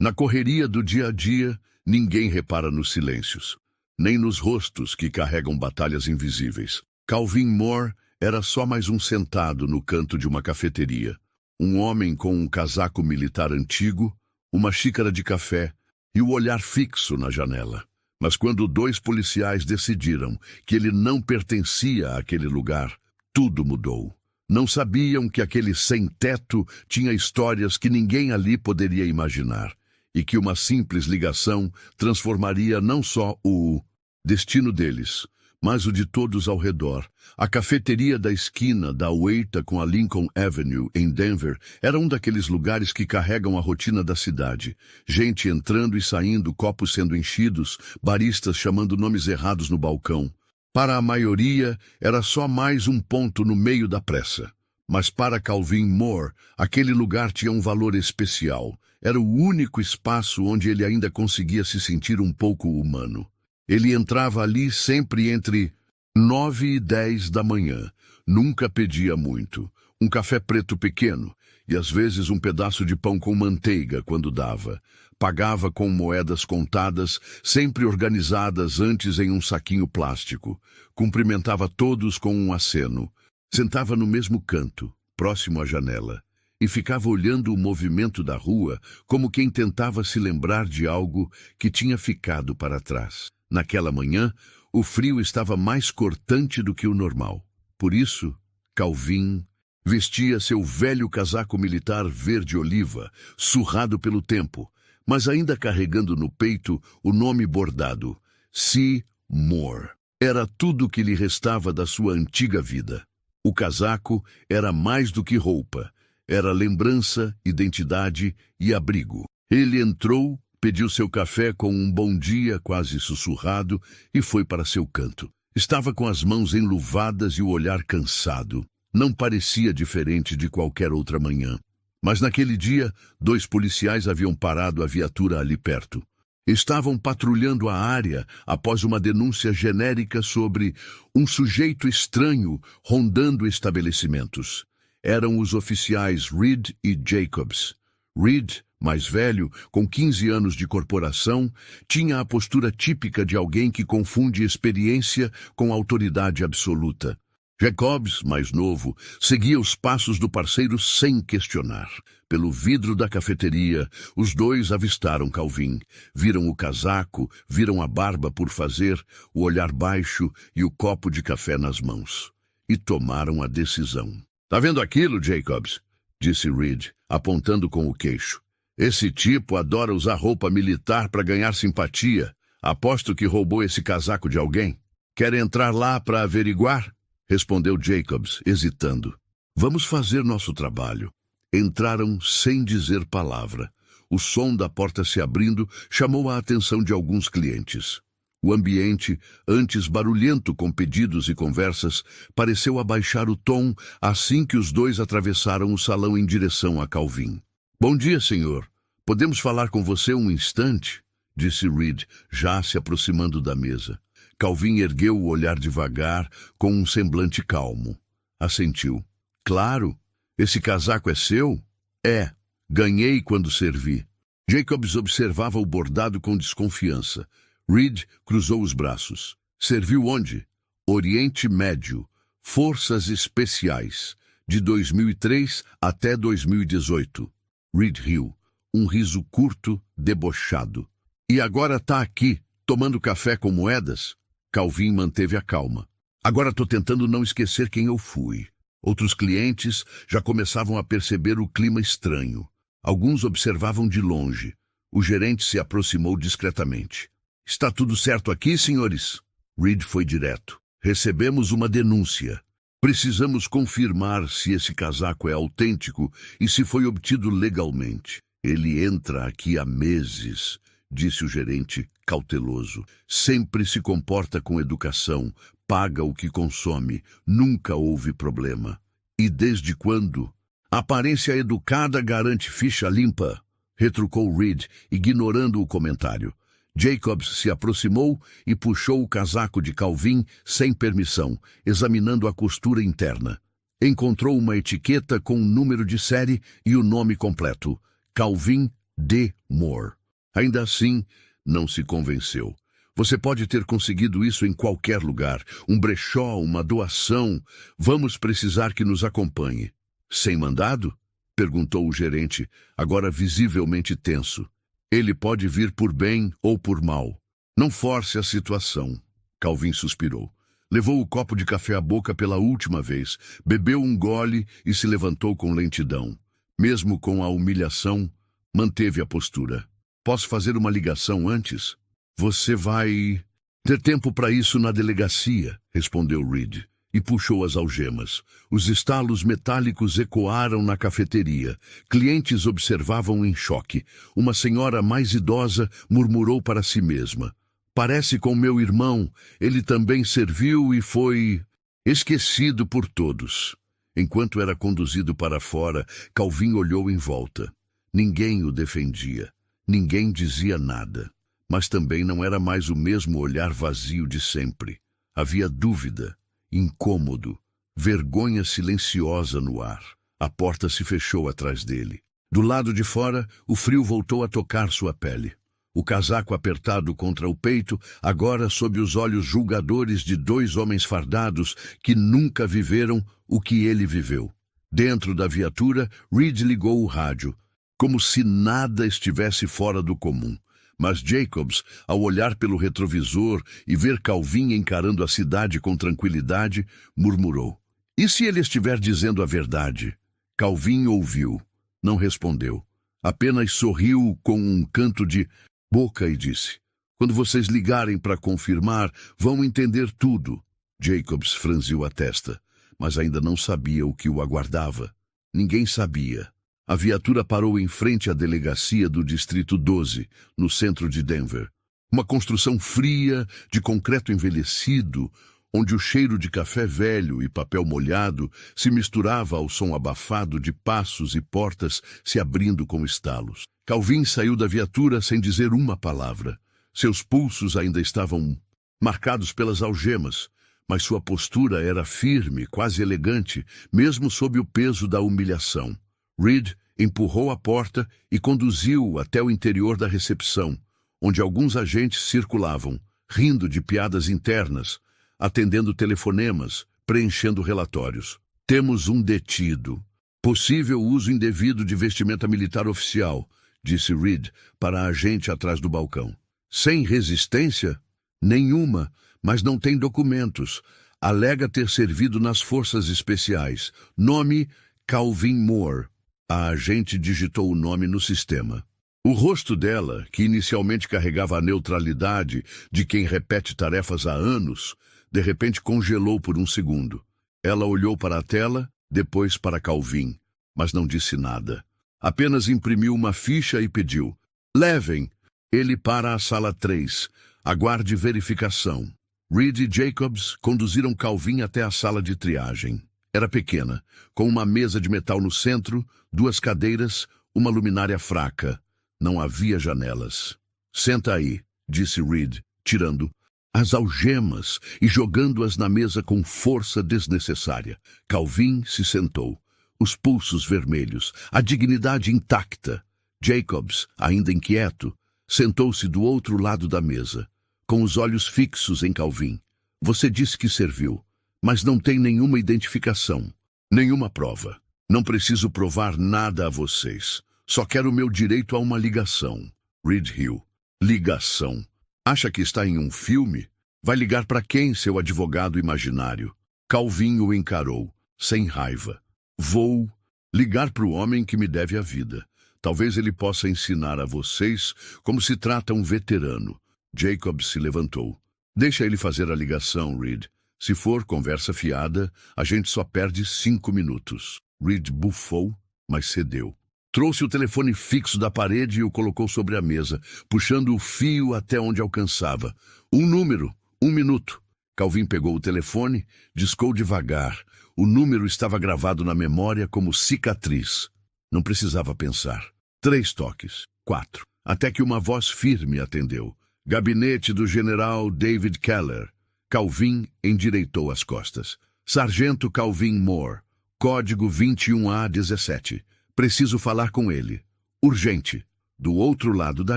Na correria do dia a dia, ninguém repara nos silêncios, nem nos rostos que carregam batalhas invisíveis. Calvin Moore era só mais um sentado no canto de uma cafeteria. Um homem com um casaco militar antigo, uma xícara de café e o olhar fixo na janela. Mas quando 2 policiais decidiram que ele não pertencia àquele lugar, tudo mudou. Não sabiam que aquele sem-teto tinha histórias que ninguém ali poderia imaginar, e que uma simples ligação transformaria não só o destino deles, mas o de todos ao redor. A cafeteria da esquina da Ueta com a Lincoln Avenue, em Denver, era um daqueles lugares que carregam a rotina da cidade. Gente entrando e saindo, copos sendo enchidos, baristas chamando nomes errados no balcão. Para a maioria, era só mais um ponto no meio da pressa. Mas para Calvin Moore, aquele lugar tinha um valor especial. Era o único espaço onde ele ainda conseguia se sentir um pouco humano. Ele entrava ali sempre entre 9 e 10 da manhã. Nunca pedia muito. Um café preto pequeno e às vezes um pedaço de pão com manteiga quando dava. Pagava com moedas contadas, sempre organizadas antes em um saquinho plástico. Cumprimentava todos com um aceno. Sentava no mesmo canto, próximo à janela, e ficava olhando o movimento da rua como quem tentava se lembrar de algo que tinha ficado para trás. Naquela manhã, o frio estava mais cortante do que o normal. Por isso, Calvin vestia seu velho casaco militar verde-oliva, surrado pelo tempo, mas ainda carregando no peito o nome bordado, C. Moore. Era tudo o que lhe restava da sua antiga vida. O casaco era mais do que roupa, era lembrança, identidade e abrigo. Ele entrou, pediu seu café com um bom dia quase sussurrado e foi para seu canto. Estava com as mãos enluvadas e o olhar cansado. Não parecia diferente de qualquer outra manhã. Mas naquele dia, 2 policiais haviam parado a viatura ali perto. Estavam patrulhando a área após uma denúncia genérica sobre um sujeito estranho rondando estabelecimentos. Eram os oficiais Reed e Jacobs. Reed, mais velho, com 15 anos de corporação, tinha a postura típica de alguém que confunde experiência com autoridade absoluta. Jacobs, mais novo, seguia os passos do parceiro sem questionar. Pelo vidro da cafeteria, os 2 avistaram Calvin. Viram o casaco, viram a barba por fazer, o olhar baixo e o copo de café nas mãos. E tomaram a decisão. "Tá vendo aquilo, Jacobs?" disse Reed, apontando com o queixo. "Esse tipo adora usar roupa militar para ganhar simpatia. Aposto que roubou esse casaco de alguém. Quer entrar lá para averiguar?" respondeu Jacobs, hesitando. "Vamos fazer nosso trabalho." Entraram sem dizer palavra. O som da porta se abrindo chamou a atenção de alguns clientes. O ambiente, antes barulhento com pedidos e conversas, pareceu abaixar o tom assim que os 2 atravessaram o salão em direção a Calvin. "Bom dia, senhor. Podemos falar com você um instante?" disse Reed, já se aproximando da mesa. Calvin ergueu o olhar devagar, com um semblante calmo. Assentiu. "Claro. Esse casaco é seu?" "É. Ganhei quando servi." Jacobs observava o bordado com desconfiança. Reed cruzou os braços. "Serviu onde?" "Oriente Médio. Forças Especiais. De 2003 até 2018. Reed riu. Um riso curto, debochado. "E agora tá aqui, tomando café com moedas?" Calvin manteve a calma. "Agora tô tentando não esquecer quem eu fui." Outros clientes já começavam a perceber o clima estranho. Alguns observavam de longe. O gerente se aproximou discretamente. "Está tudo certo aqui, senhores?" Reed foi direto. "Recebemos uma denúncia. Precisamos confirmar se esse casaco é autêntico e se foi obtido legalmente." "Ele entra aqui há meses", disse o gerente, cauteloso. "Sempre se comporta com educação, paga o que consome, nunca houve problema." "E desde quando?" "Aparência educada garante ficha limpa", retrucou Reed, ignorando o comentário. Jacobs se aproximou e puxou o casaco de Calvin sem permissão, examinando a costura interna. Encontrou uma etiqueta com um número de série e o nome completo: Calvin D. Moore. Ainda assim, não se convenceu. Você pode ter conseguido isso em qualquer lugar. Um brechó, uma doação. Vamos precisar que nos acompanhe. Sem mandado? Perguntou o gerente, agora visivelmente tenso. Ele pode vir por bem ou por mal. Não force a situação. Calvin suspirou. Levou o copo de café à boca pela última vez, bebeu um gole e se levantou com lentidão. Mesmo com a humilhação, manteve a postura. Posso fazer uma ligação antes? Você vai ter tempo para isso na delegacia, respondeu Reed, e puxou as algemas. Os estalos metálicos ecoaram na cafeteria. Clientes observavam em choque. Uma senhora mais idosa murmurou para si mesma. Parece com meu irmão, ele também serviu e foi esquecido por todos. Enquanto era conduzido para fora, Calvin olhou em volta. Ninguém o defendia. Ninguém dizia nada. Mas também não era mais o mesmo olhar vazio de sempre. Havia dúvida, incômodo, vergonha silenciosa no ar. A porta se fechou atrás dele. Do lado de fora, o frio voltou a tocar sua pele. O casaco apertado contra o peito, agora sob os olhos julgadores de dois homens fardados que nunca viveram o que ele viveu. Dentro da viatura, Reed ligou o rádio, como se nada estivesse fora do comum. Mas Jacobs, ao olhar pelo retrovisor e ver Calvin encarando a cidade com tranquilidade, murmurou. E se ele estiver dizendo a verdade? Calvin ouviu, não respondeu. Apenas sorriu com um canto de boca e disse, quando vocês ligarem para confirmar, vão entender tudo. Jacobs franziu a testa, mas ainda não sabia o que o aguardava. Ninguém sabia. A viatura parou em frente à delegacia do Distrito 12, no centro de Denver. Uma construção fria, de concreto envelhecido, onde o cheiro de café velho e papel molhado se misturava ao som abafado de passos e portas se abrindo com estalos. Calvin saiu da viatura sem dizer uma palavra. Seus pulsos ainda estavam marcados pelas algemas, mas sua postura era firme, quase elegante, mesmo sob o peso da humilhação. Reed empurrou a porta e conduziu-o até o interior da recepção, onde alguns agentes circulavam, rindo de piadas internas, atendendo telefonemas, preenchendo relatórios. Temos um detido. Possível uso indevido de vestimenta militar oficial, disse Reed para a agente atrás do balcão. Sem resistência? Nenhuma, mas não tem documentos. Alega ter servido nas forças especiais. Nome, Calvin Moore. A agente digitou o nome no sistema. O rosto dela, que inicialmente carregava a neutralidade de quem repete tarefas há anos, de repente congelou por um segundo. Ela olhou para a tela, depois para Calvin, mas não disse nada. Apenas imprimiu uma ficha e pediu. Levem ele para a sala 3. Aguarde verificação. Reed e Jacobs conduziram Calvin até a sala de triagem. Era pequena, com uma mesa de metal no centro, 2 cadeiras, uma luminária fraca. Não havia janelas. Senta aí, disse Reed, tirando as algemas e jogando-as na mesa com força desnecessária. Calvin se sentou, os pulsos vermelhos, a dignidade intacta. Jacobs, ainda inquieto, sentou-se do outro lado da mesa, com os olhos fixos em Calvin. Você disse que serviu, mas não tem nenhuma identificação, nenhuma prova. Não preciso provar nada a vocês. Só quero o meu direito a uma ligação. Reed riu. Ligação? Acha que está em um filme? Vai ligar para quem, seu advogado imaginário? Calvin o encarou, sem raiva. Vou ligar para o homem que me deve a vida. Talvez ele possa ensinar a vocês como se trata um veterano. Jacob se levantou. Deixa ele fazer a ligação, Reed. Se for conversa fiada, a gente só perde 5 minutos. Reed bufou, mas cedeu. Trouxe o telefone fixo da parede e o colocou sobre a mesa, puxando o fio até onde alcançava. Um número, 1 minuto. Calvin pegou o telefone, discou devagar. O número estava gravado na memória como cicatriz. Não precisava pensar. 3 toques, 4. Até que uma voz firme atendeu. Gabinete do general David Keller. Calvin endireitou as costas. Sargento Calvin Moore. Código 21A17. Preciso falar com ele. Urgente. Do outro lado da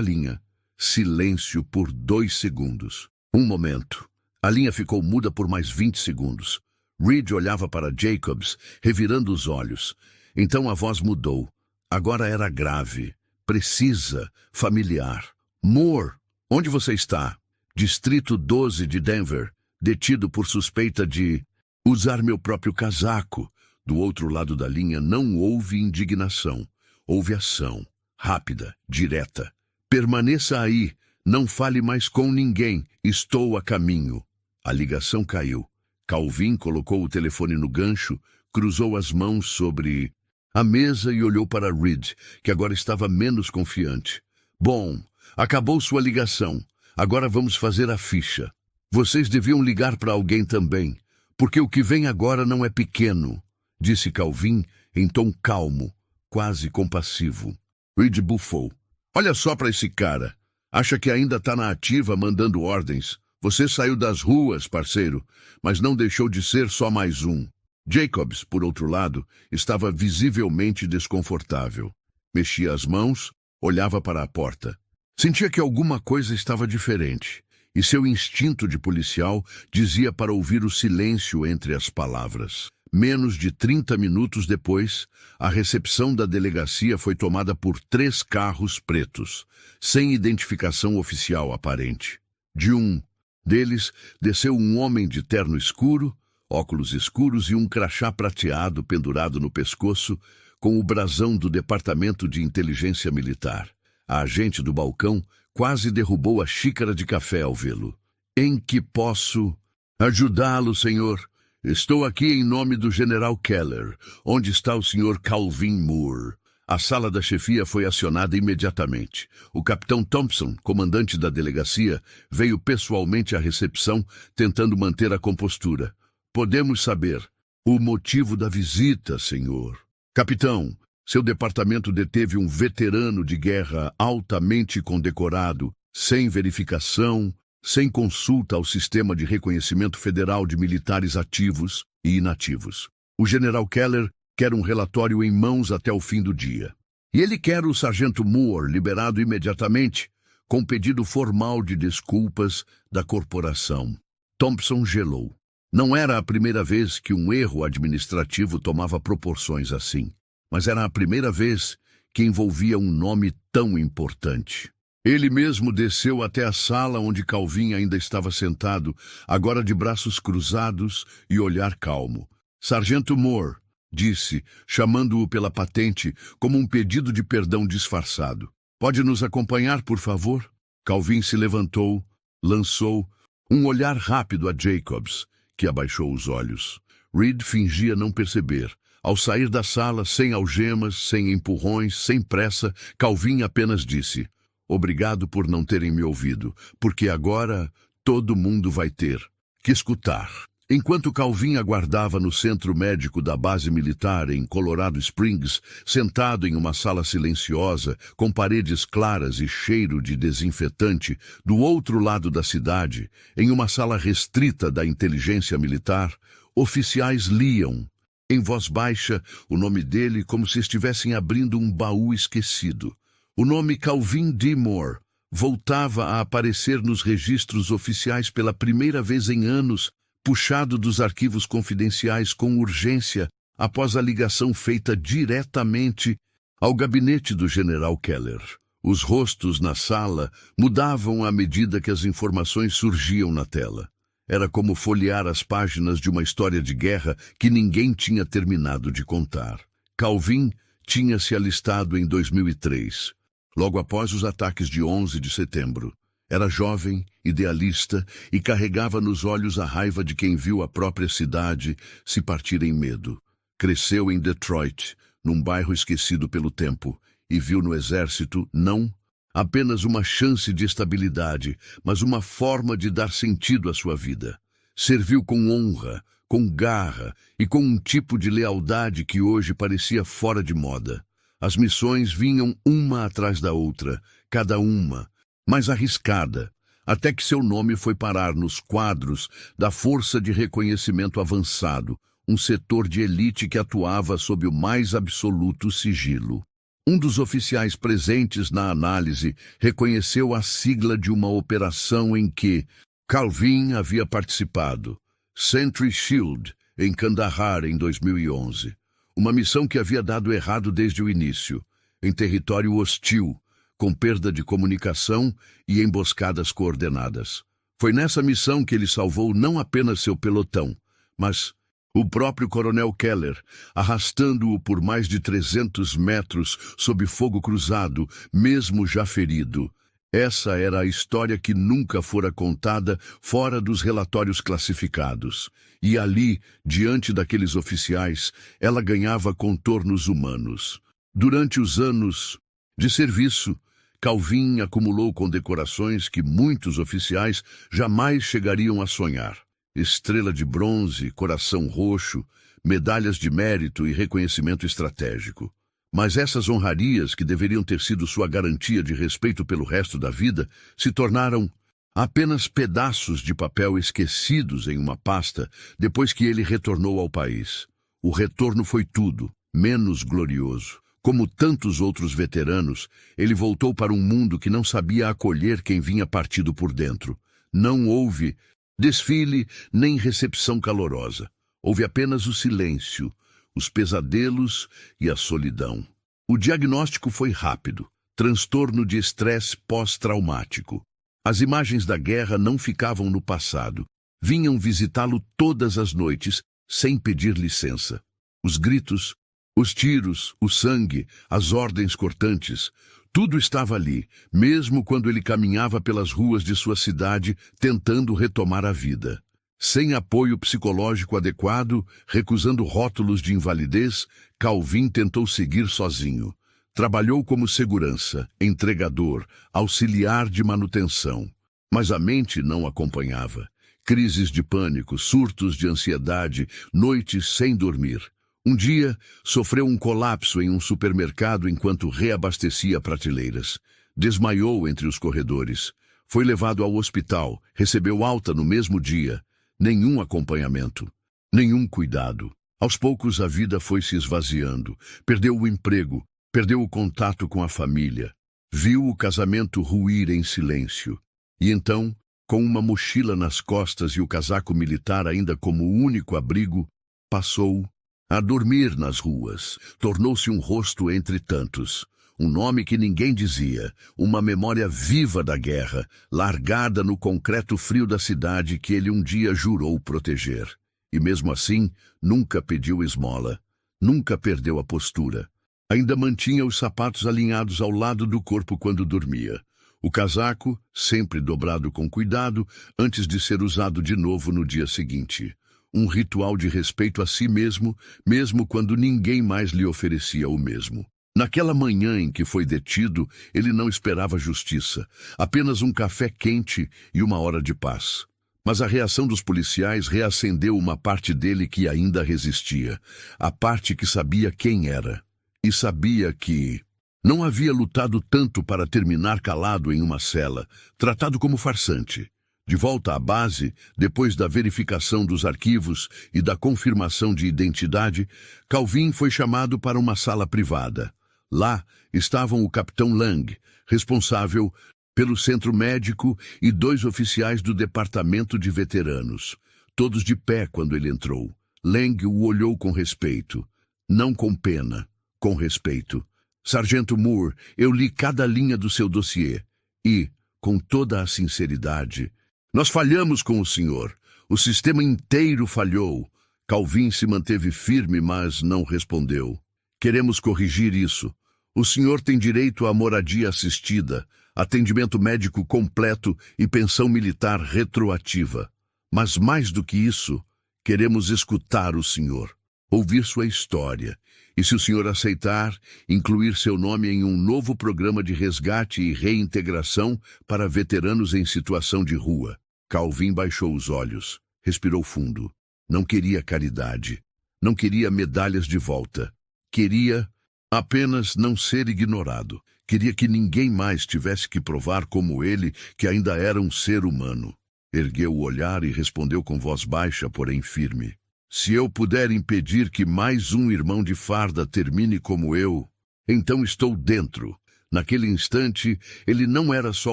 linha, silêncio por 2 segundos. Um momento. A linha ficou muda por mais 20 segundos. Reed olhava para Jacobs, revirando os olhos. Então a voz mudou. Agora era grave, precisa, familiar. Moore, onde você está? Distrito 12 de Denver, detido por suspeita de usar meu próprio casaco. Do outro lado da linha não houve indignação. Houve ação, rápida, direta. Permaneça aí, não fale mais com ninguém, estou a caminho. A ligação caiu. Calvin colocou o telefone no gancho, cruzou as mãos sobre a mesa e olhou para Reed, que agora estava menos confiante. Bom, acabou sua ligação. Agora vamos fazer a ficha. Vocês deviam ligar para alguém também, porque o que vem agora não é pequeno, disse Calvin em tom calmo, quase compassivo. Reed bufou. Olha só para esse cara. Acha que ainda está na ativa mandando ordens. Você saiu das ruas, parceiro, mas não deixou de ser só mais um. Jacobs, por outro lado, estava visivelmente desconfortável. Mexia as mãos, olhava para a porta. Sentia que alguma coisa estava diferente, e seu instinto de policial dizia para ouvir o silêncio entre as palavras. Menos de 30 minutos depois, a recepção da delegacia foi tomada por 3 carros pretos, sem identificação oficial aparente. De um deles, desceu um homem de terno escuro, óculos escuros e um crachá prateado pendurado no pescoço, com o brasão do Departamento de Inteligência Militar. A agente do balcão quase derrubou a xícara de café ao vê-lo. Em que posso ajudá-lo, senhor? Estou aqui em nome do General Keller. Onde está o senhor Calvin Moore? A sala da chefia foi acionada imediatamente. O capitão Thompson, comandante da delegacia, veio pessoalmente à recepção, tentando manter a compostura. Podemos saber o motivo da visita, senhor. Capitão, seu departamento deteve um veterano de guerra altamente condecorado, sem verificação, sem consulta ao Sistema de Reconhecimento Federal de Militares Ativos e Inativos. O general Keller quer um relatório em mãos até o fim do dia. E ele quer o sargento Moore liberado imediatamente, com pedido formal de desculpas da corporação. Thompson gelou. Não era a primeira vez que um erro administrativo tomava proporções assim, mas era a primeira vez que envolvia um nome tão importante. Ele mesmo desceu até a sala onde Calvin ainda estava sentado, agora de braços cruzados e olhar calmo. Sargento Moore, disse, chamando-o pela patente, como um pedido de perdão disfarçado. Pode nos acompanhar, por favor? Calvin se levantou, lançou um olhar rápido a Jacobs, que abaixou os olhos. Reed fingia não perceber. Ao sair da sala, sem algemas, sem empurrões, sem pressa, Calvin apenas disse: obrigado por não terem me ouvido, porque agora todo mundo vai ter que escutar. Enquanto Calvin aguardava no centro médico da base militar em Colorado Springs, sentado em uma sala silenciosa, com paredes claras e cheiro de desinfetante, do outro lado da cidade, em uma sala restrita da inteligência militar, oficiais liam, em voz baixa, o nome dele como se estivessem abrindo um baú esquecido. O nome Calvin D. Moore voltava a aparecer nos registros oficiais pela primeira vez em anos, puxado dos arquivos confidenciais com urgência após a ligação feita diretamente ao gabinete do general Keller. Os rostos na sala mudavam à medida que as informações surgiam na tela. Era como folhear as páginas de uma história de guerra que ninguém tinha terminado de contar. Calvin tinha se alistado em 2003, logo após os ataques de 11 de setembro. Era jovem, idealista e carregava nos olhos a raiva de quem viu a própria cidade se partir em medo. Cresceu em Detroit, num bairro esquecido pelo tempo, e viu no exército, não apenas uma chance de estabilidade, mas uma forma de dar sentido à sua vida. Serviu com honra, com garra e com um tipo de lealdade que hoje parecia fora de moda. As missões vinham uma atrás da outra, cada uma mais arriscada, até que seu nome foi parar nos quadros da Força de Reconhecimento Avançado, um setor de elite que atuava sob o mais absoluto sigilo. Um dos oficiais presentes na análise reconheceu a sigla de uma operação em que Calvin havia participado, Sentry Shield, em Kandahar em 2011. Uma missão que havia dado errado desde o início, em território hostil, com perda de comunicação e emboscadas coordenadas. Foi nessa missão que ele salvou não apenas seu pelotão, mas o próprio Coronel Keller, arrastando-o por mais de 300 metros sob fogo cruzado, mesmo já ferido. Essa era a história que nunca fora contada fora dos relatórios classificados. E ali, diante daqueles oficiais, ela ganhava contornos humanos. Durante os anos de serviço, Calvin acumulou condecorações que muitos oficiais jamais chegariam a sonhar. Estrela de bronze, coração roxo, medalhas de mérito e reconhecimento estratégico. Mas essas honrarias, que deveriam ter sido sua garantia de respeito pelo resto da vida, se tornaram apenas pedaços de papel esquecidos em uma pasta depois que ele retornou ao país. O retorno foi tudo, menos glorioso. Como tantos outros veteranos, ele voltou para um mundo que não sabia acolher quem vinha partido por dentro. Não houve desfile nem recepção calorosa. Houve apenas o silêncio, os pesadelos e a solidão. O diagnóstico foi rápido: transtorno de estresse pós-traumático. As imagens da guerra não ficavam no passado. Vinham visitá-lo todas as noites, sem pedir licença. Os gritos, os tiros, o sangue, as ordens cortantes, tudo estava ali, mesmo quando ele caminhava pelas ruas de sua cidade tentando retomar a vida. Sem apoio psicológico adequado, recusando rótulos de invalidez, Calvin tentou seguir sozinho. Trabalhou como segurança, entregador, auxiliar de manutenção. Mas a mente não acompanhava. Crises de pânico, surtos de ansiedade, noites sem dormir. Um dia, sofreu um colapso em um supermercado enquanto reabastecia prateleiras. Desmaiou entre os corredores. Foi levado ao hospital, recebeu alta no mesmo dia. Nenhum acompanhamento, nenhum cuidado. Aos poucos a vida foi se esvaziando. Perdeu o emprego, perdeu o contato com a família. Viu o casamento ruir em silêncio. E então, com uma mochila nas costas e o casaco militar ainda como único abrigo, passou a dormir nas ruas. Tornou-se um rosto entre tantos. Um nome que ninguém dizia, uma memória viva da guerra, largada no concreto frio da cidade que ele um dia jurou proteger. E mesmo assim, nunca pediu esmola, nunca perdeu a postura. Ainda mantinha os sapatos alinhados ao lado do corpo quando dormia. O casaco, sempre dobrado com cuidado, antes de ser usado de novo no dia seguinte. Um ritual de respeito a si mesmo, mesmo quando ninguém mais lhe oferecia o mesmo. Naquela manhã em que foi detido, ele não esperava justiça, apenas um café quente e uma hora de paz. Mas a reação dos policiais reacendeu uma parte dele que ainda resistia, a parte que sabia quem era, e sabia que não havia lutado tanto para terminar calado em uma cela, tratado como farsante. De volta à base, depois da verificação dos arquivos e da confirmação de identidade, Calvin foi chamado para uma sala privada. Lá estavam o capitão Lang, responsável pelo centro médico, e 2 oficiais do departamento de veteranos, todos de pé quando ele entrou. Lang o olhou com respeito, não com pena, com respeito. Sargento Moore, eu li cada linha do seu dossiê e, com toda a sinceridade, nós falhamos com o senhor. O sistema inteiro falhou. Calvin se manteve firme, mas não respondeu. Queremos corrigir isso. O senhor tem direito à moradia assistida, atendimento médico completo e pensão militar retroativa. Mas mais do que isso, queremos escutar o senhor, ouvir sua história. E se o senhor aceitar, incluir seu nome em um novo programa de resgate e reintegração para veteranos em situação de rua. Calvin baixou os olhos, respirou fundo. Não queria caridade, não queria medalhas de volta. Queria apenas não ser ignorado. Queria que ninguém mais tivesse que provar como ele que ainda era um ser humano. Ergueu o olhar e respondeu com voz baixa, porém firme. Se eu puder impedir que mais um irmão de farda termine como eu, Então estou dentro. Naquele instante, ele não era só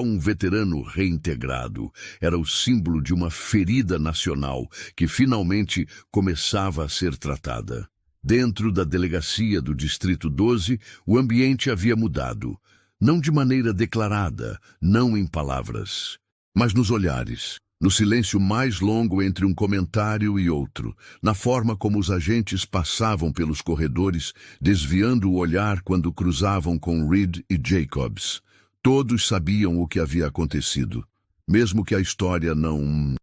um veterano reintegrado, era o símbolo de uma ferida nacional que finalmente começava a ser tratada. Dentro da delegacia do Distrito 12, o ambiente havia mudado. Não de maneira declarada, não em palavras, mas nos olhares, no silêncio mais longo entre um comentário e outro, na forma como os agentes passavam pelos corredores, desviando o olhar quando cruzavam com Reed e Jacobs. Todos sabiam o que havia acontecido, mesmo que a história não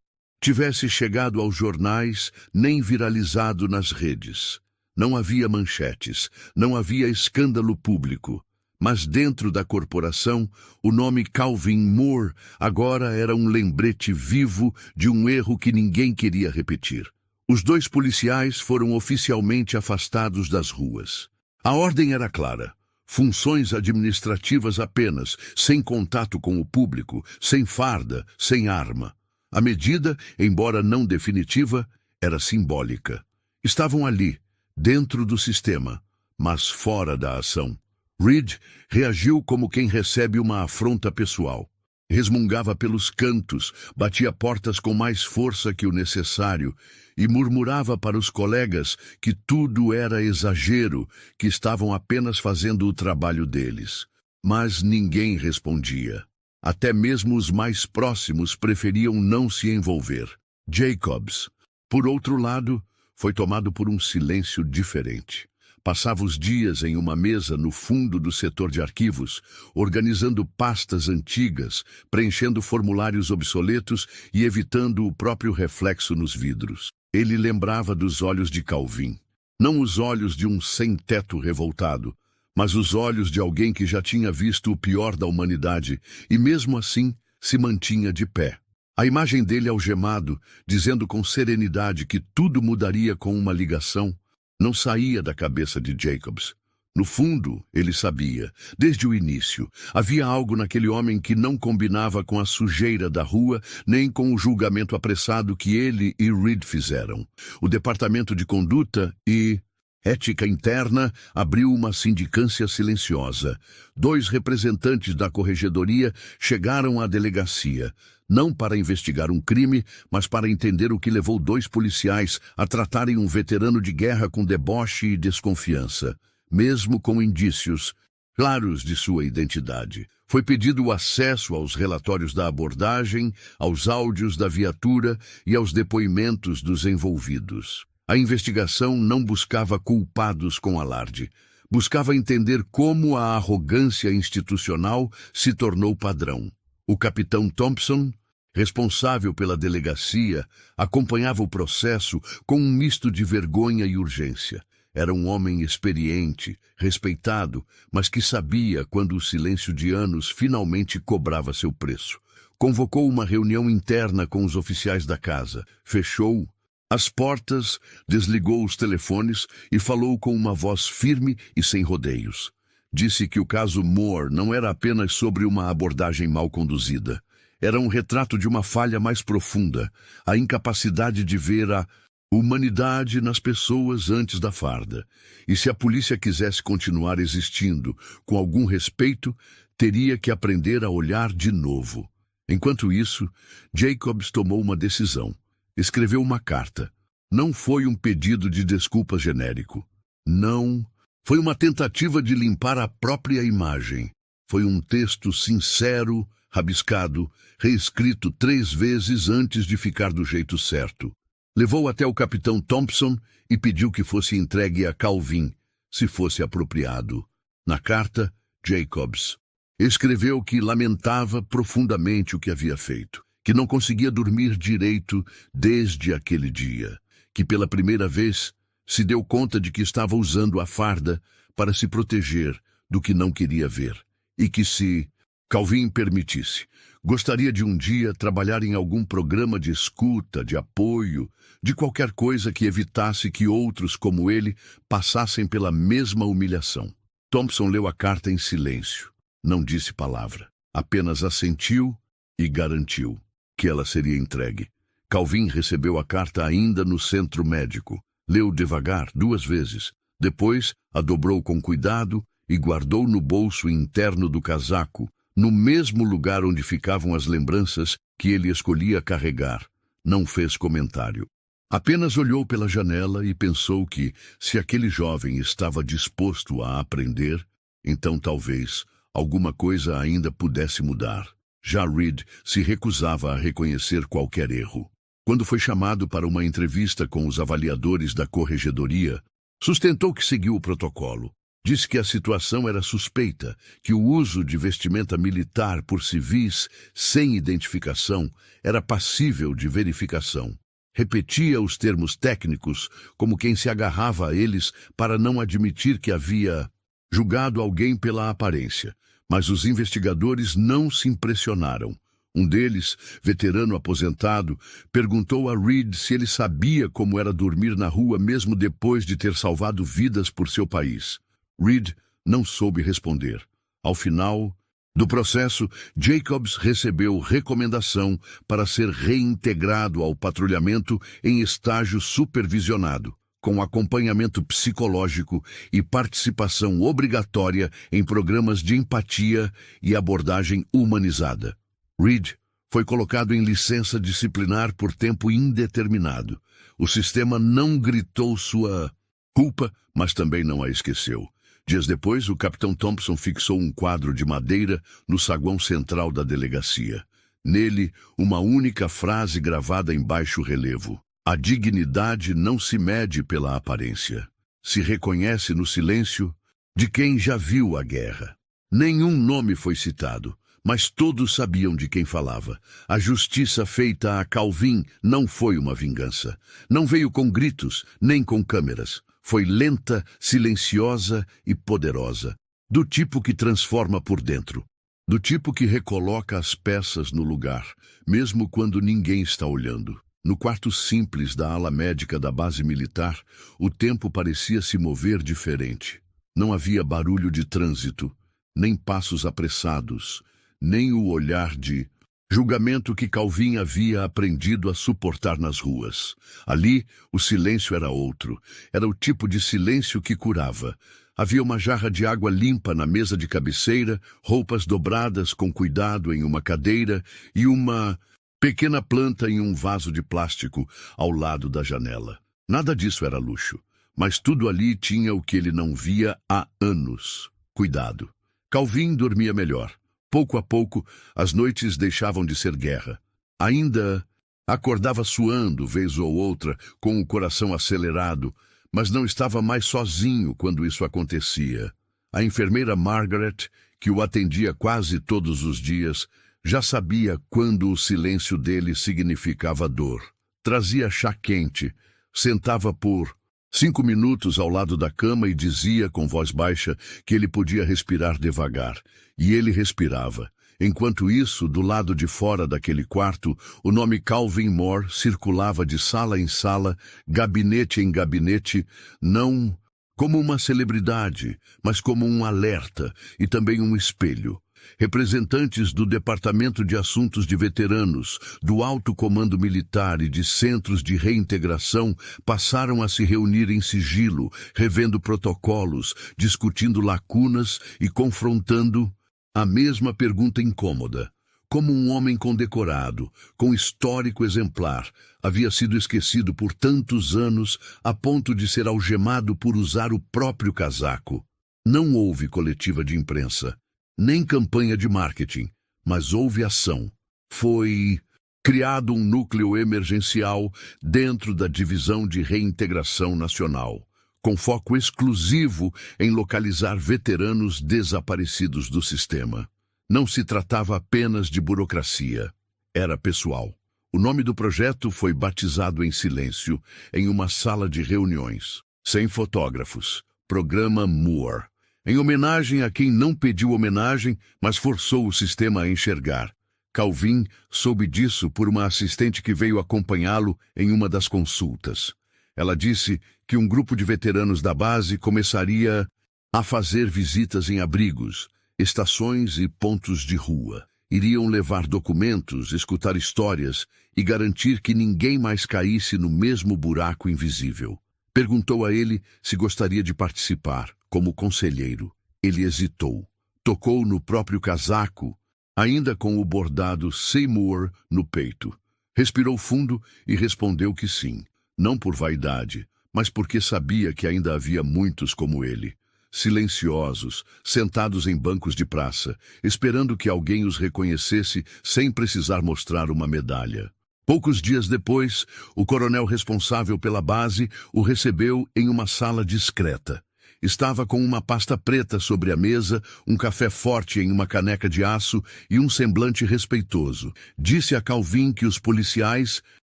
tivesse chegado aos jornais nem viralizado nas redes. Não havia manchetes, não havia escândalo público. Mas dentro da corporação, o nome Calvin Moore agora era um lembrete vivo de um erro que ninguém queria repetir. Os 2 policiais foram oficialmente afastados das ruas. A ordem era clara: funções administrativas apenas, sem contato com o público, sem farda, sem arma. A medida, embora não definitiva, era simbólica. Estavam ali, dentro do sistema, mas fora da ação. Reed reagiu como quem recebe uma afronta pessoal. Resmungava pelos cantos, batia portas com mais força que o necessário e murmurava para os colegas que tudo era exagero, que estavam apenas fazendo o trabalho deles. Mas ninguém respondia. Até mesmo os mais próximos preferiam não se envolver. Jacobs, por outro lado, foi tomado por um silêncio diferente. Passava os dias em uma mesa no fundo do setor de arquivos, organizando pastas antigas, preenchendo formulários obsoletos e evitando o próprio reflexo nos vidros. Ele lembrava dos olhos de Calvin. Não os olhos de um sem-teto revoltado, mas os olhos de alguém que já tinha visto o pior da humanidade e, mesmo assim, se mantinha de pé. A imagem dele algemado, dizendo com serenidade que tudo mudaria com uma ligação, não saía da cabeça de Jacobs. No fundo, ele sabia, desde o início, havia algo naquele homem que não combinava com a sujeira da rua, nem com o julgamento apressado que ele e Reed fizeram. O Departamento de Conduta e Ética Interna abriu uma sindicância silenciosa. 2 representantes da corregedoria chegaram à delegacia, não para investigar um crime, mas para entender o que levou 2 policiais a tratarem um veterano de guerra com deboche e desconfiança, mesmo com indícios claros de sua identidade. Foi pedido o acesso aos relatórios da abordagem, aos áudios da viatura e aos depoimentos dos envolvidos. A investigação não buscava culpados com alarde. Buscava entender como a arrogância institucional se tornou padrão. O capitão Thompson, responsável pela delegacia, acompanhava o processo com um misto de vergonha e urgência. Era um homem experiente, respeitado, mas que sabia quando o silêncio de anos finalmente cobrava seu preço. Convocou uma reunião interna com os oficiais da casa, fechou as portas, desligou os telefones e falou com uma voz firme e sem rodeios. Disse que o caso Moore não era apenas sobre uma abordagem mal conduzida. Era um retrato de uma falha mais profunda, a incapacidade de ver a humanidade nas pessoas antes da farda. E se a polícia quisesse continuar existindo com algum respeito, teria que aprender a olhar de novo. Enquanto isso, Jacobs tomou uma decisão. Escreveu uma carta. Não foi um pedido de desculpa genérico. Não. Foi uma tentativa de limpar a própria imagem. Foi um texto sincero, rabiscado, reescrito 3 vezes antes de ficar do jeito certo. Levou até o capitão Thompson e pediu que fosse entregue a Calvin, se fosse apropriado. Na carta, Jacobs escreveu que lamentava profundamente o que havia feito, que não conseguia dormir direito desde aquele dia, que pela primeira vez se deu conta de que estava usando a farda para se proteger do que não queria ver, e que se Calvin permitisse, gostaria de um dia trabalhar em algum programa de escuta, de apoio, de qualquer coisa que evitasse que outros como ele passassem pela mesma humilhação. Thompson leu a carta em silêncio. Não disse palavra. Apenas assentiu e garantiu que ela seria entregue. Calvin recebeu a carta ainda no centro médico. Leu devagar 2 vezes. Depois, a dobrou com cuidado e guardou no bolso interno do casaco, no mesmo lugar onde ficavam as lembranças que ele escolhia carregar. Não fez comentário. Apenas olhou pela janela e pensou que, se aquele jovem estava disposto a aprender, então talvez alguma coisa ainda pudesse mudar. Já Reed se recusava a reconhecer qualquer erro. Quando foi chamado para uma entrevista com os avaliadores da corregedoria, sustentou que seguiu o protocolo. Disse que a situação era suspeita, que o uso de vestimenta militar por civis sem identificação era passível de verificação. Repetia os termos técnicos como quem se agarrava a eles para não admitir que havia julgado alguém pela aparência. Mas os investigadores não se impressionaram. Um deles, veterano aposentado, perguntou a Reed se ele sabia como era dormir na rua mesmo depois de ter salvado vidas por seu país. Reed não soube responder. Ao final do processo, Jacobs recebeu recomendação para ser reintegrado ao patrulhamento em estágio supervisionado, com acompanhamento psicológico e participação obrigatória em programas de empatia e abordagem humanizada. Reed foi colocado em licença disciplinar por tempo indeterminado. O sistema não gritou sua culpa, mas também não a esqueceu. Dias depois, o capitão Thompson fixou um quadro de madeira no saguão central da delegacia. Nele, uma única frase gravada em baixo relevo. A dignidade não se mede pela aparência. Se reconhece no silêncio de quem já viu a guerra. Nenhum nome foi citado, mas todos sabiam de quem falava. A justiça feita a Calvin não foi uma vingança. Não veio com gritos, nem com câmeras. Foi lenta, silenciosa e poderosa. Do tipo que transforma por dentro. Do tipo que recoloca as peças no lugar, mesmo quando ninguém está olhando. No quarto simples da ala médica da base militar, o tempo parecia se mover diferente. Não havia barulho de trânsito, nem passos apressados, nem o olhar de julgamento que Calvin havia aprendido a suportar nas ruas. Ali, o silêncio era outro. Era o tipo de silêncio que curava. Havia uma jarra de água limpa na mesa de cabeceira, roupas dobradas com cuidado em uma cadeira e uma pequena planta em um vaso de plástico ao lado da janela. Nada disso era luxo, mas tudo ali tinha o que ele não via há anos. Cuidado. Calvin dormia melhor. Pouco a pouco, as noites deixavam de ser guerra. Ainda acordava suando, vez ou outra, com o coração acelerado, mas não estava mais sozinho quando isso acontecia. A enfermeira Margaret, que o atendia quase todos os dias, já sabia quando o silêncio dele significava dor. Trazia chá quente, sentava por 5 minutos ao lado da cama e dizia com voz baixa que ele podia respirar devagar. E ele respirava. Enquanto isso, do lado de fora daquele quarto, o nome Calvin Moore circulava de sala em sala, gabinete em gabinete, não como uma celebridade, mas como um alerta e também um espelho. Representantes do Departamento de Assuntos de Veteranos, do Alto Comando Militar e de Centros de Reintegração passaram a se reunir em sigilo, revendo protocolos, discutindo lacunas e confrontando a mesma pergunta incômoda. Como um homem condecorado, com histórico exemplar, havia sido esquecido por tantos anos a ponto de ser algemado por usar o próprio casaco. Não houve coletiva de imprensa, nem campanha de marketing, mas houve ação. Foi criado um núcleo emergencial dentro da Divisão de Reintegração Nacional, com foco exclusivo em localizar veteranos desaparecidos do sistema. Não se tratava apenas de burocracia, era pessoal. O nome do projeto foi batizado em silêncio, em uma sala de reuniões, sem fotógrafos. Programa Moore. Em homenagem a quem não pediu homenagem, mas forçou o sistema a enxergar. Calvin soube disso por uma assistente que veio acompanhá-lo em uma das consultas. Ela disse que um grupo de veteranos da base começaria a fazer visitas em abrigos, estações e pontos de rua. Iriam levar documentos, escutar histórias e garantir que ninguém mais caísse no mesmo buraco invisível. Perguntou a ele se gostaria de participar, como conselheiro. Ele hesitou. Tocou no próprio casaco, ainda com o bordado Seymour no peito. Respirou fundo e respondeu que sim, não por vaidade, mas porque sabia que ainda havia muitos como ele, silenciosos, sentados em bancos de praça, esperando que alguém os reconhecesse sem precisar mostrar uma medalha. Poucos dias depois, o coronel responsável pela base o recebeu em uma sala discreta. Estava com uma pasta preta sobre a mesa, um café forte em uma caneca de aço e um semblante respeitoso. Disse a Calvin que os policiais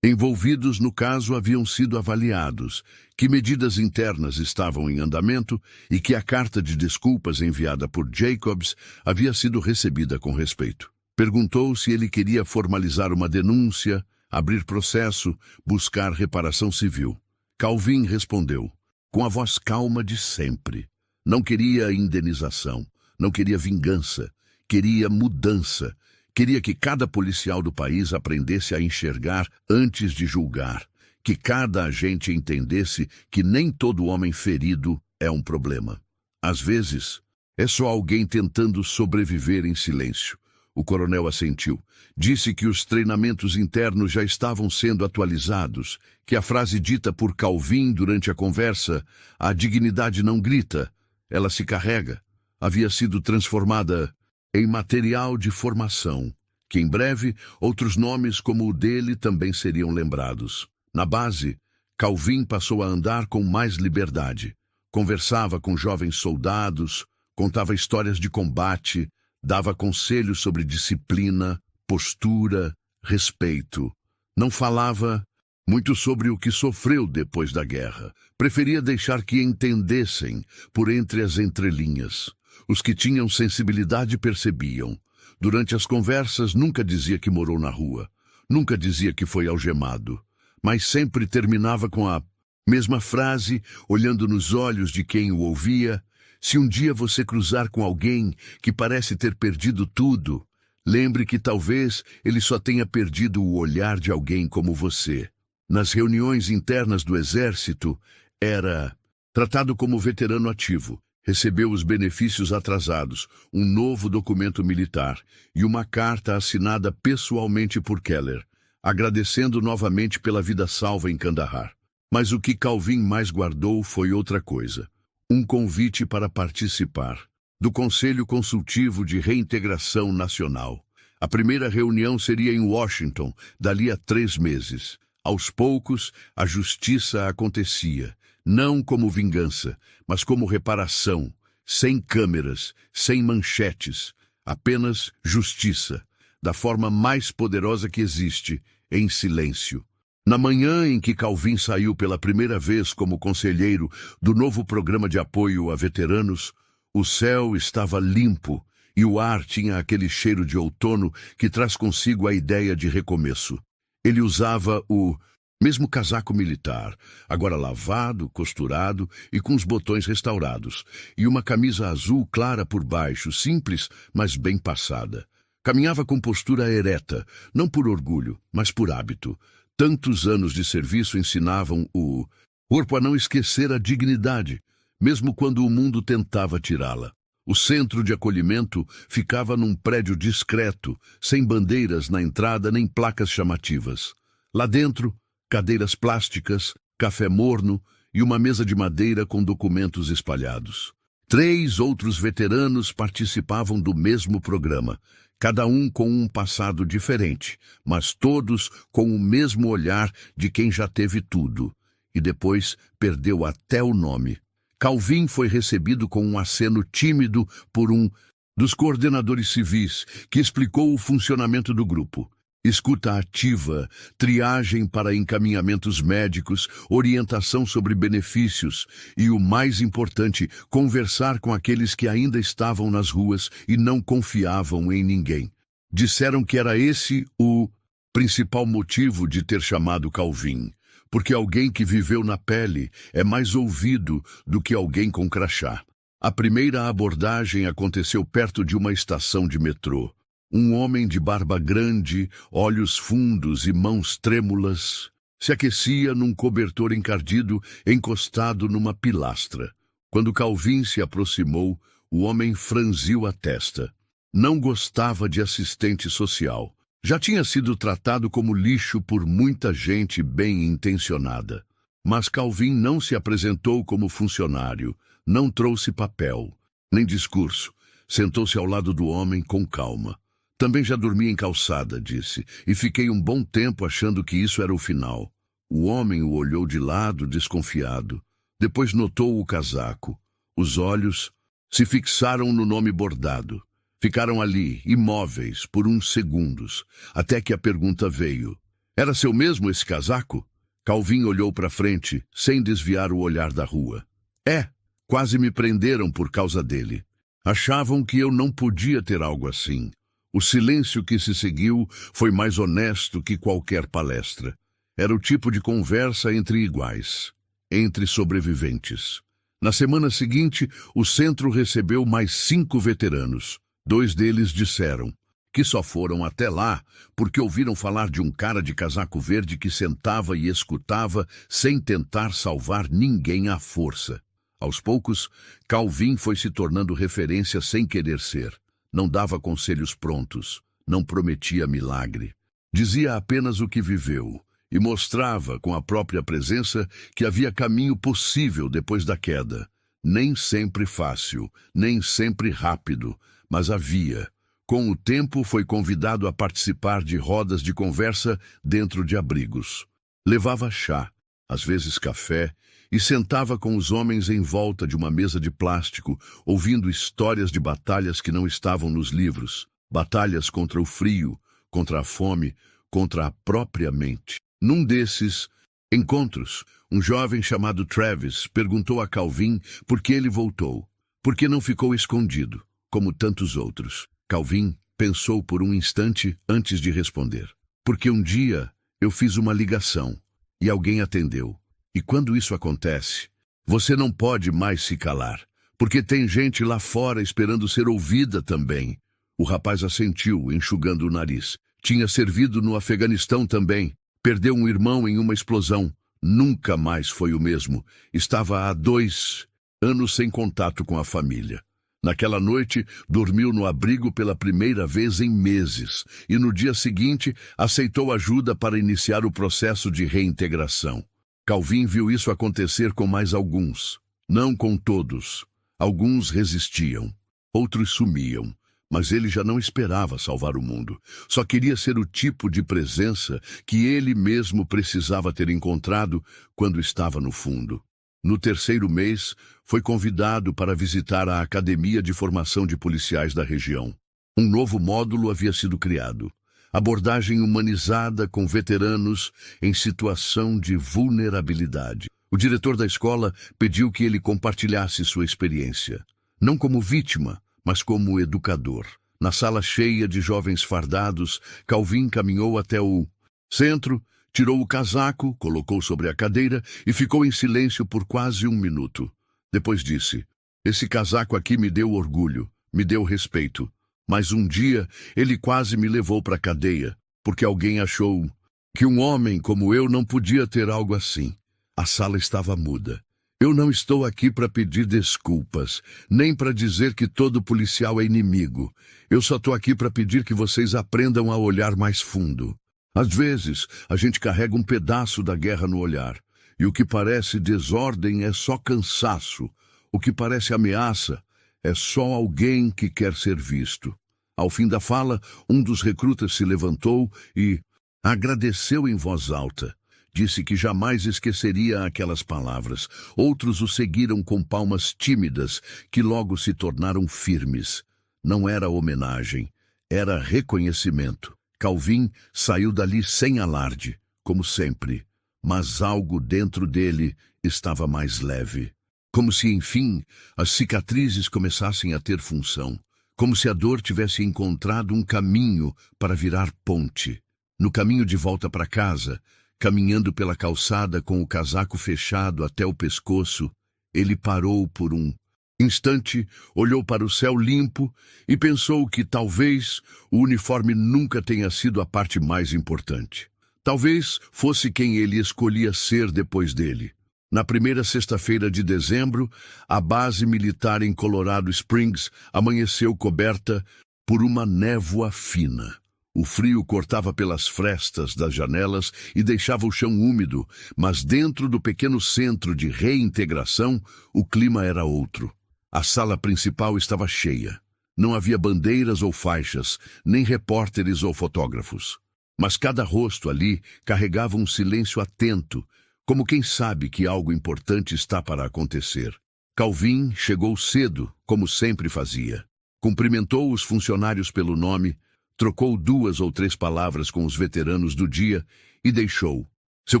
envolvidos no caso haviam sido avaliados, que medidas internas estavam em andamento e que a carta de desculpas enviada por Jacobs havia sido recebida com respeito. Perguntou se ele queria formalizar uma denúncia, abrir processo, buscar reparação civil. Calvin respondeu, com a voz calma de sempre. Não queria indenização, não queria vingança, queria mudança. Queria que cada policial do país aprendesse a enxergar antes de julgar, que cada agente entendesse que nem todo homem ferido é um problema. Às vezes, é só alguém tentando sobreviver em silêncio. O coronel assentiu. Disse que os treinamentos internos já estavam sendo atualizados, que a frase dita por Calvin durante a conversa, a dignidade não grita, ela se carrega, havia sido transformada em material de formação, que em breve outros nomes como o dele também seriam lembrados. Na base, Calvin passou a andar com mais liberdade. Conversava com jovens soldados, contava histórias de combate, dava conselhos sobre disciplina, postura, respeito. Não falava muito sobre o que sofreu depois da guerra. Preferia deixar que entendessem por entre as entrelinhas. Os que tinham sensibilidade percebiam. Durante as conversas nunca dizia que morou na rua. Nunca dizia que foi algemado. Mas sempre terminava com a mesma frase, olhando nos olhos de quem o ouvia. Se um dia você cruzar com alguém que parece ter perdido tudo, lembre que talvez ele só tenha perdido o olhar de alguém como você. Nas reuniões internas do Exército, era tratado como veterano ativo. Recebeu os benefícios atrasados, um novo documento militar e uma carta assinada pessoalmente por Keller, agradecendo novamente pela vida salva em Kandahar. Mas o que Calvin mais guardou foi outra coisa. Um convite para participar do Conselho Consultivo de Reintegração Nacional. A primeira reunião seria em Washington, dali a 3 meses. Aos poucos, a justiça acontecia, não como vingança, mas como reparação, sem câmeras, sem manchetes, apenas justiça, da forma mais poderosa que existe, em silêncio. Na manhã em que Calvin saiu pela primeira vez como conselheiro do novo programa de apoio a veteranos, o céu estava limpo e o ar tinha aquele cheiro de outono que traz consigo a ideia de recomeço. Ele usava o mesmo casaco militar, agora lavado, costurado e com os botões restaurados, e uma camisa azul clara por baixo, simples, mas bem passada. Caminhava com postura ereta, não por orgulho, mas por hábito. Tantos anos de serviço ensinavam o corpo a não esquecer a dignidade, mesmo quando o mundo tentava tirá-la. O centro de acolhimento ficava num prédio discreto, sem bandeiras na entrada nem placas chamativas. Lá dentro, cadeiras plásticas, café morno e uma mesa de madeira com documentos espalhados. 3 outros veteranos participavam do mesmo programa, cada um com um passado diferente, mas todos com o mesmo olhar de quem já teve tudo, e depois perdeu até o nome. Calvin foi recebido com um aceno tímido por um dos coordenadores civis, que explicou o funcionamento do grupo. Escuta ativa, triagem para encaminhamentos médicos, orientação sobre benefícios e, o mais importante, conversar com aqueles que ainda estavam nas ruas e não confiavam em ninguém. Disseram que era esse o principal motivo de ter chamado Calvin, porque alguém que viveu na pele é mais ouvido do que alguém com crachá. A primeira abordagem aconteceu perto de uma estação de metrô. Um homem de barba grande, olhos fundos e mãos trêmulas, se aquecia num cobertor encardido encostado numa pilastra. Quando Calvin se aproximou, O homem franziu a testa. Não gostava de assistente social. Já tinha sido tratado como lixo por muita gente bem-intencionada. Mas Calvin não se apresentou como funcionário, não trouxe papel, nem discurso. Sentou-se ao lado do homem com calma. Também já dormi em calçada, disse, e fiquei um bom tempo achando que isso era o final. O homem o olhou de lado, desconfiado. Depois notou o casaco. Os olhos se fixaram no nome bordado. Ficaram ali, imóveis, por uns segundos, até que a pergunta veio. Era seu mesmo esse casaco? Calvin olhou para frente, sem desviar o olhar da rua. É, quase me prenderam por causa dele. Achavam que eu não podia ter algo assim. O silêncio que se seguiu foi mais honesto que qualquer palestra. Era o tipo de conversa entre iguais, entre sobreviventes. Na semana seguinte, o centro recebeu mais 5 veteranos. 2 deles disseram que só foram até lá porque ouviram falar de um cara de casaco verde que sentava e escutava sem tentar salvar ninguém à força. Aos poucos, Calvin foi se tornando referência sem querer ser. Não dava conselhos prontos, não prometia milagre. Dizia apenas o que viveu e mostrava com a própria presença que havia caminho possível depois da queda. Nem sempre fácil, nem sempre rápido, mas havia. Com o tempo, foi convidado a participar de rodas de conversa dentro de abrigos. Levava chá, às vezes café, e sentava com os homens em volta de uma mesa de plástico, ouvindo histórias de batalhas que não estavam nos livros. Batalhas contra o frio, contra a fome, contra a própria mente. Num desses encontros, um jovem chamado Travis perguntou a Calvin por que ele voltou, por que não ficou escondido, como tantos outros. Calvin pensou por um instante antes de responder. Porque um dia eu fiz uma ligação e alguém atendeu. E quando isso acontece, você não pode mais se calar, porque tem gente lá fora esperando ser ouvida também. O rapaz assentiu, enxugando o nariz. Tinha servido no Afeganistão também. Perdeu um irmão em uma explosão. Nunca mais foi o mesmo. Estava há 2 anos sem contato com a família. Naquela noite, dormiu no abrigo pela primeira vez em meses e no dia seguinte aceitou ajuda para iniciar o processo de reintegração. Calvin viu isso acontecer com mais alguns. Não com todos. Alguns resistiam. Outros sumiam. Mas ele já não esperava salvar o mundo. Só queria ser o tipo de presença que ele mesmo precisava ter encontrado quando estava no fundo. No 3º mês, foi convidado para visitar a Academia de Formação de Policiais da região. Um novo módulo havia sido criado. Abordagem humanizada com veteranos em situação de vulnerabilidade. O diretor da escola pediu que ele compartilhasse sua experiência. Não como vítima, mas como educador. Na sala cheia de jovens fardados, Calvin caminhou até o centro, tirou o casaco, colocou sobre a cadeira e ficou em silêncio por quase 1 minuto. Depois disse, esse casaco aqui me deu orgulho, me deu respeito. Mas um dia ele quase me levou para a cadeia, porque alguém achou que um homem como eu não podia ter algo assim. A sala estava muda. Eu não estou aqui para pedir desculpas, nem para dizer que todo policial é inimigo. Eu só estou aqui para pedir que vocês aprendam a olhar mais fundo. Às vezes, a gente carrega um pedaço da guerra no olhar, e o que parece desordem é só cansaço. O que parece ameaça é só alguém que quer ser visto. Ao fim da fala, um dos recrutas se levantou e agradeceu em voz alta. Disse que jamais esqueceria aquelas palavras. Outros o seguiram com palmas tímidas, que logo se tornaram firmes. Não era homenagem, era reconhecimento. Calvin saiu dali sem alarde, como sempre, mas algo dentro dele estava mais leve. Como se, enfim, as cicatrizes começassem a ter função. Como se a dor tivesse encontrado um caminho para virar ponte. No caminho de volta para casa, caminhando pela calçada com o casaco fechado até o pescoço, ele parou por um instante, olhou para o céu limpo e pensou que talvez o uniforme nunca tenha sido a parte mais importante. Talvez fosse quem ele escolhia ser depois dele. Na primeira sexta-feira de dezembro, a base militar em Colorado Springs amanheceu coberta por uma névoa fina. O frio cortava pelas frestas das janelas e deixava o chão úmido, mas dentro do pequeno centro de reintegração, o clima era outro. A sala principal estava cheia. Não havia bandeiras ou faixas, nem repórteres ou fotógrafos. Mas cada rosto ali carregava um silêncio atento, como quem sabe que algo importante está para acontecer. Calvin chegou cedo, como sempre fazia. Cumprimentou os funcionários pelo nome, trocou 2 ou 3 palavras com os veteranos do dia e deixou seu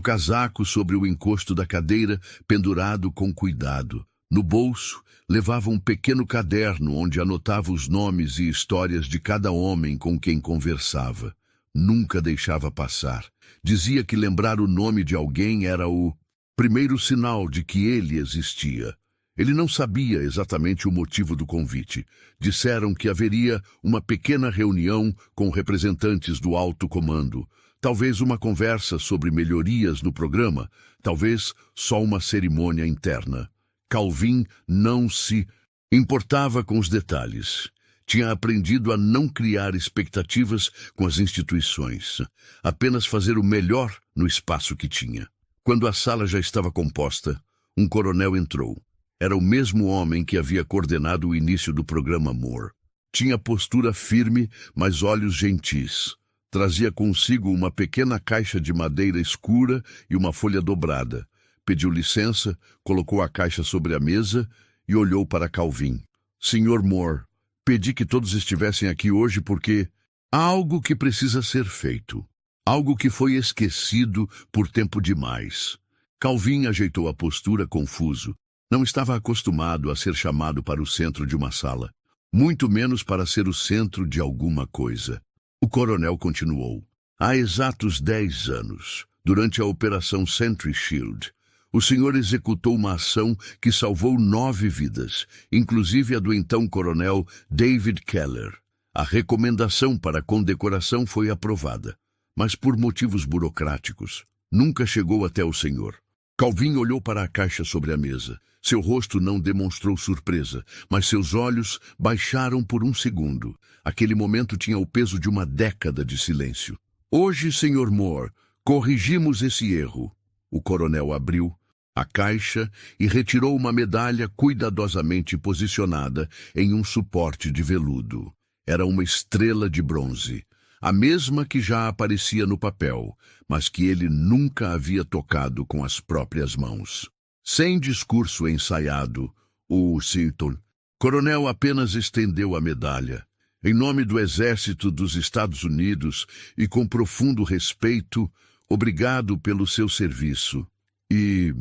casaco sobre o encosto da cadeira, pendurado com cuidado. No bolso, levava um pequeno caderno onde anotava os nomes e histórias de cada homem com quem conversava. Nunca deixava passar. Dizia que lembrar o nome de alguém era o primeiro sinal de que ele existia. Ele não sabia exatamente o motivo do convite. Disseram que haveria uma pequena reunião com representantes do alto comando. Talvez uma conversa sobre melhorias no programa. Talvez só uma cerimônia interna. Calvin não se importava com os detalhes. Tinha aprendido a não criar expectativas com as instituições, apenas fazer o melhor no espaço que tinha. Quando a sala já estava composta, um coronel entrou. Era o mesmo homem que havia coordenado o início do programa Moore. Tinha postura firme, mas olhos gentis. Trazia consigo uma pequena caixa de madeira escura e uma folha dobrada. Pediu licença, colocou a caixa sobre a mesa e olhou para Calvin. Senhor Moore, pedi que todos estivessem aqui hoje porque há algo que precisa ser feito. Algo que foi esquecido por tempo demais. Calvin ajeitou a postura confuso. Não estava acostumado a ser chamado para o centro de uma sala, muito menos para ser o centro de alguma coisa. O coronel continuou. Há exatos 10 anos, durante a Operação Sentry Shield, o senhor executou uma ação que salvou 9 vidas, inclusive a do então coronel David Keller. A recomendação para condecoração foi aprovada, mas por motivos burocráticos, nunca chegou até o senhor. Calvin olhou para a caixa sobre a mesa. Seu rosto não demonstrou surpresa, mas seus olhos baixaram por um segundo. Aquele momento tinha o peso de uma década de silêncio. Hoje, Sr. Moore, corrigimos esse erro. O coronel abriu a caixa e retirou uma medalha cuidadosamente posicionada em um suporte de veludo. Era uma estrela de bronze, a mesma que já aparecia no papel, mas que ele nunca havia tocado com as próprias mãos. Sem discurso ensaiado, o Seaton, coronel apenas estendeu a medalha. Em nome do Exército dos Estados Unidos e com profundo respeito, obrigado pelo seu serviço e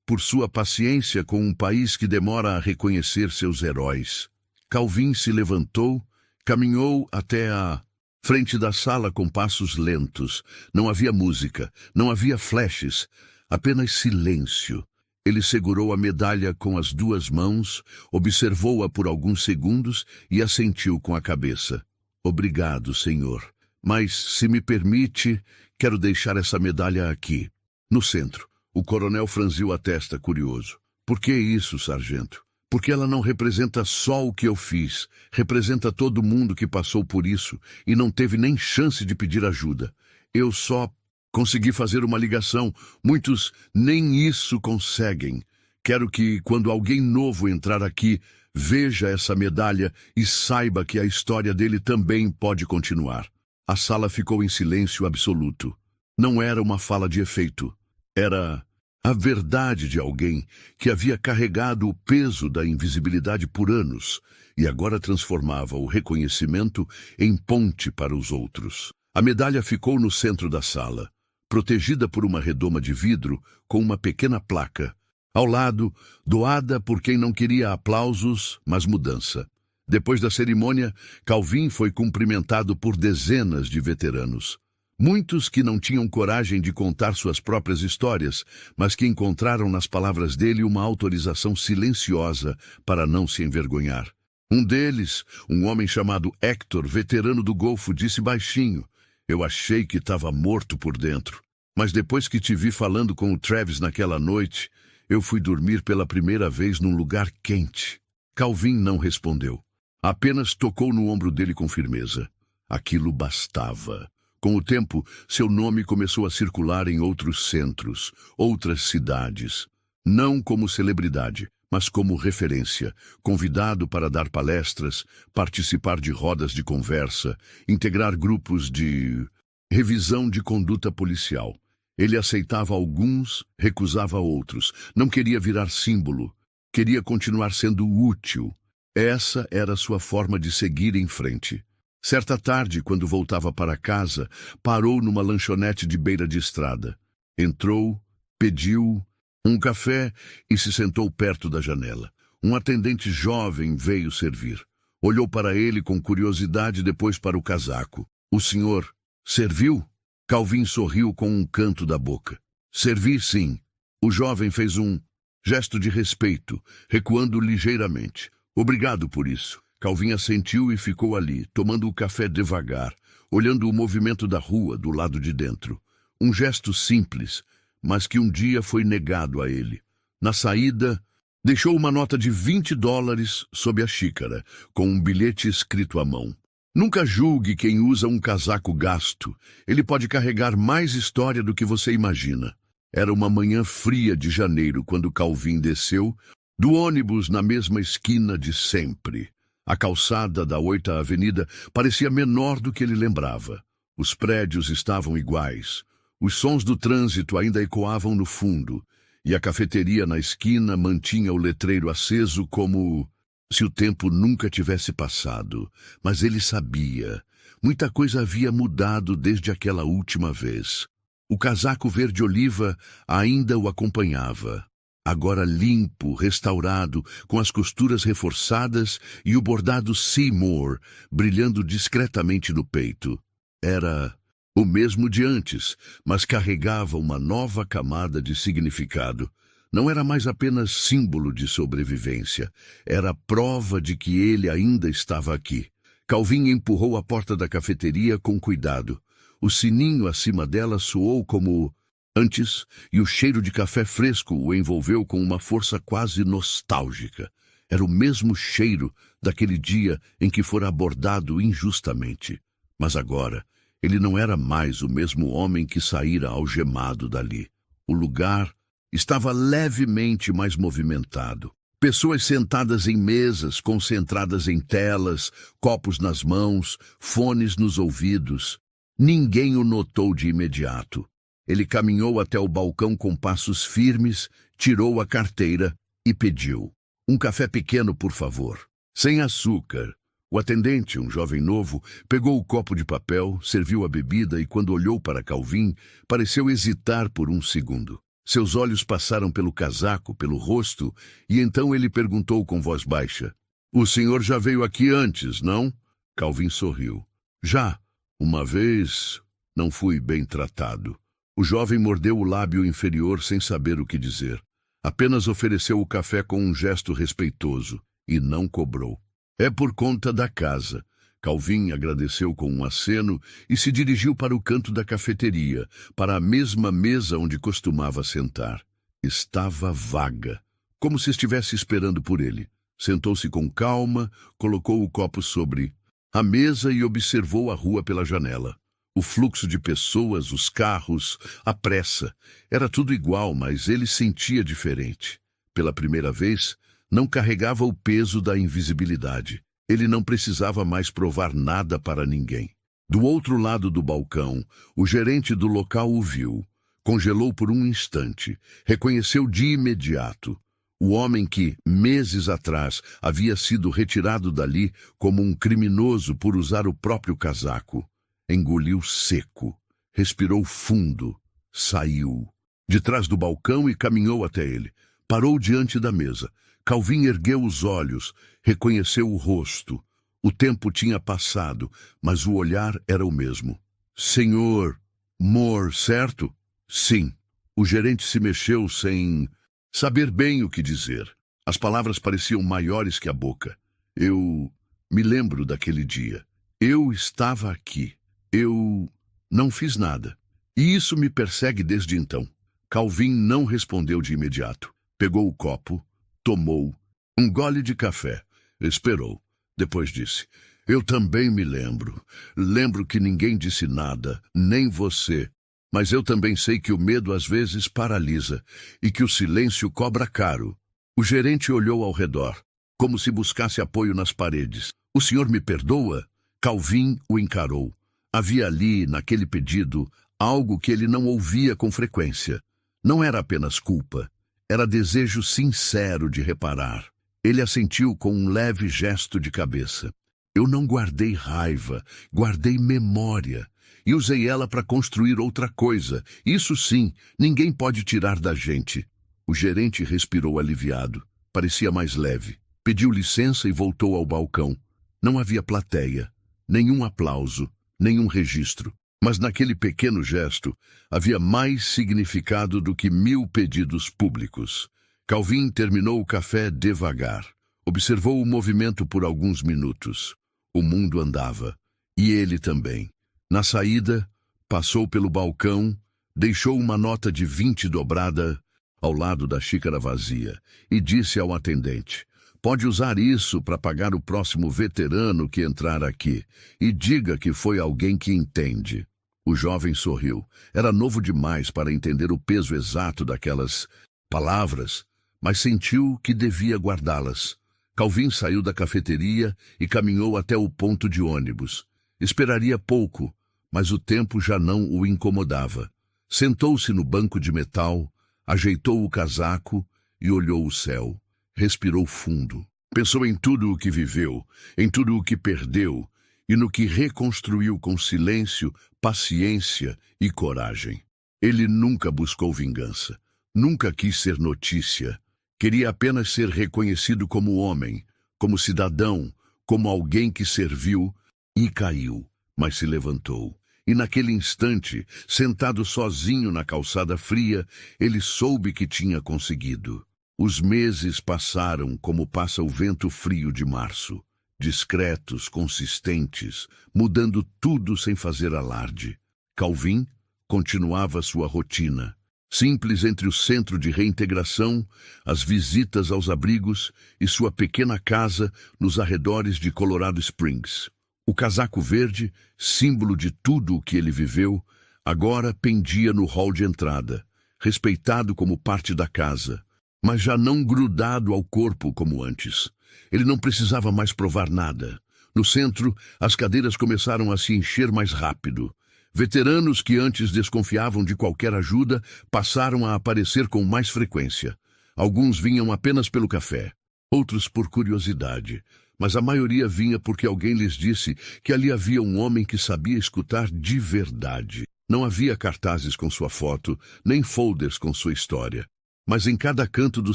por sua paciência com um país que demora a reconhecer seus heróis. Calvin se levantou, caminhou até a frente da sala com passos lentos. Não havia música, não havia flashes, apenas silêncio. Ele segurou a medalha com as 2 mãos, observou-a por alguns segundos e assentiu com a cabeça. Obrigado, senhor. Mas, se me permite, quero deixar essa medalha aqui, no centro. O coronel franziu a testa, curioso. Por que isso, sargento? Porque ela não representa só o que eu fiz, representa todo mundo que passou por isso e não teve nem chance de pedir ajuda. Eu só consegui fazer uma ligação. Muitos nem isso conseguem. Quero que, quando alguém novo entrar aqui, veja essa medalha e saiba que a história dele também pode continuar. A sala ficou em silêncio absoluto. Não era uma fala de efeito. Era a verdade de alguém que havia carregado o peso da invisibilidade por anos e agora transformava o reconhecimento em ponte para os outros. A medalha ficou no centro da sala, protegida por uma redoma de vidro com uma pequena placa. Ao lado, doada por quem não queria aplausos, mas mudança. Depois da cerimônia, Calvin foi cumprimentado por dezenas de veteranos. Muitos que não tinham coragem de contar suas próprias histórias, mas que encontraram nas palavras dele uma autorização silenciosa para não se envergonhar. Um deles, um homem chamado Hector, veterano do Golfo, disse baixinho: "Eu achei que estava morto por dentro, mas depois que te vi falando com o Travis naquela noite, Eu fui dormir pela primeira vez num lugar quente. Calvin não respondeu. Apenas tocou no ombro dele com firmeza. Aquilo bastava. Com o tempo, seu nome começou a circular em outros centros, outras cidades. Não como celebridade, mas como referência, convidado para dar palestras, participar de rodas de conversa, integrar grupos de revisão de conduta policial. Ele aceitava alguns, recusava outros. Não queria virar símbolo. Queria continuar sendo útil. Essa era sua forma de seguir em frente. Certa tarde, quando voltava para casa, parou numa lanchonete de beira de estrada. Entrou, pediu um café e se sentou perto da janela. Um atendente jovem veio servir. Olhou para ele com curiosidade, depois para o casaco. O senhor serviu? Calvin sorriu com um canto da boca. Servi, sim. O jovem fez um gesto de respeito, recuando ligeiramente. Obrigado por isso. Calvin assentiu e ficou ali, tomando o café devagar, olhando o movimento da rua do lado de dentro. Um gesto simples, mas que um dia foi negado a ele. Na saída, deixou uma nota de $20 sob a xícara, com um bilhete escrito à mão. Nunca julgue quem usa um casaco gasto. Ele pode carregar mais história do que você imagina. Era uma manhã fria de janeiro quando Calvin desceu do ônibus na mesma esquina de sempre. A calçada da 8ª Avenida parecia menor do que ele lembrava. Os prédios estavam iguais. Os sons do trânsito ainda ecoavam no fundo, e a cafeteria na esquina mantinha o letreiro aceso como se o tempo nunca tivesse passado. Mas ele sabia. Muita coisa havia mudado desde aquela última vez. O casaco verde-oliva ainda o acompanhava. Agora limpo, restaurado, com as costuras reforçadas e o bordado Seymour brilhando discretamente no peito. Era o mesmo de antes, mas carregava uma nova camada de significado. Não era mais apenas símbolo de sobrevivência, era prova de que ele ainda estava aqui. Calvin empurrou a porta da cafeteria com cuidado. O sininho acima dela soou como antes, e o cheiro de café fresco o envolveu com uma força quase nostálgica. Era o mesmo cheiro daquele dia em que fora abordado injustamente. Mas agora, ele não era mais o mesmo homem que saíra algemado dali. O lugar estava levemente mais movimentado. Pessoas sentadas em mesas, concentradas em telas, copos nas mãos, fones nos ouvidos. Ninguém o notou de imediato. Ele caminhou até o balcão com passos firmes, tirou a carteira e pediu. Um café pequeno, por favor. Sem açúcar. O atendente, um jovem novo, pegou o copo de papel, serviu a bebida e, quando olhou para Calvin, pareceu hesitar por um segundo. Seus olhos passaram pelo casaco, pelo rosto, e então ele perguntou com voz baixa. O senhor já veio aqui antes, não? Calvin sorriu. Já. Uma vez não fui bem tratado. O jovem mordeu o lábio inferior sem saber o que dizer. Apenas ofereceu o café com um gesto respeitoso e não cobrou. É por conta da casa. Calvin agradeceu com um aceno e se dirigiu para o canto da cafeteria, para a mesma mesa onde costumava sentar. Estava vaga, como se estivesse esperando por ele. Sentou-se com calma, colocou o copo sobre a mesa e observou a rua pela janela. O fluxo de pessoas, os carros, a pressa. Era tudo igual, mas ele sentia diferente. Pela primeira vez, não carregava o peso da invisibilidade. Ele não precisava mais provar nada para ninguém. Do outro lado do balcão, o gerente do local o viu. Congelou por um instante. Reconheceu de imediato. O homem que, meses atrás, havia sido retirado dali como um criminoso por usar o próprio casaco. Engoliu seco, respirou fundo, saiu de trás do balcão e caminhou até ele. Parou diante da mesa. Calvin ergueu os olhos, reconheceu o rosto. O tempo tinha passado, mas o olhar era o mesmo. Senhor Moore, certo? Sim. O gerente se mexeu sem saber bem o que dizer. As palavras pareciam maiores que a boca. Eu me lembro daquele dia. Eu estava aqui. Eu não fiz nada. E isso me persegue desde então. Calvin não respondeu de imediato. Pegou o copo, tomou um gole de café, esperou. Depois disse: eu também me lembro. Lembro que ninguém disse nada, nem você. Mas eu também sei que o medo às vezes paralisa e que o silêncio cobra caro. O gerente olhou ao redor, como se buscasse apoio nas paredes. O senhor me perdoa? Calvin o encarou. Havia ali, naquele pedido, algo que ele não ouvia com frequência. Não era apenas culpa, era desejo sincero de reparar. Ele assentiu com um leve gesto de cabeça. Eu não guardei raiva, guardei memória. E usei ela para construir outra coisa. Isso sim, ninguém pode tirar da gente. O gerente respirou aliviado. Parecia mais leve. Pediu licença e voltou ao balcão. Não havia plateia, nenhum aplauso, nenhum registro. Mas naquele pequeno gesto havia mais significado do que 1000 pedidos públicos. Calvin terminou o café devagar. Observou o movimento por alguns minutos. O mundo andava. E ele também. Na saída, passou pelo balcão, deixou uma nota de 20 dobrada ao lado da xícara vazia e disse ao atendente: pode usar isso para pagar o próximo veterano que entrar aqui e diga que foi alguém que entende. O jovem sorriu. Era novo demais para entender o peso exato daquelas palavras, mas sentiu que devia guardá-las. Calvin saiu da cafeteria e caminhou até o ponto de ônibus. Esperaria pouco, mas o tempo já não o incomodava. Sentou-se no banco de metal, ajeitou o casaco e olhou o céu. Respirou fundo. Pensou em tudo o que viveu, em tudo o que perdeu e no que reconstruiu com silêncio, paciência e coragem. Ele nunca buscou vingança, nunca quis ser notícia. Queria apenas ser reconhecido como homem, como cidadão, como alguém que serviu e caiu, mas se levantou. E naquele instante, sentado sozinho na calçada fria, ele soube que tinha conseguido. Os meses passaram como passa o vento frio de março, discretos, consistentes, mudando tudo sem fazer alarde. Calvin continuava sua rotina, simples entre o centro de reintegração, as visitas aos abrigos e sua pequena casa nos arredores de Colorado Springs. O casaco verde, símbolo de tudo o que ele viveu, agora pendia no hall de entrada, respeitado como parte da casa, mas já não grudado ao corpo como antes. Ele não precisava mais provar nada. No centro, as cadeiras começaram a se encher mais rápido. Veteranos que antes desconfiavam de qualquer ajuda passaram a aparecer com mais frequência. Alguns vinham apenas pelo café, outros por curiosidade, mas a maioria vinha porque alguém lhes disse que ali havia um homem que sabia escutar de verdade. Não havia cartazes com sua foto, nem folders com sua história. Mas em cada canto do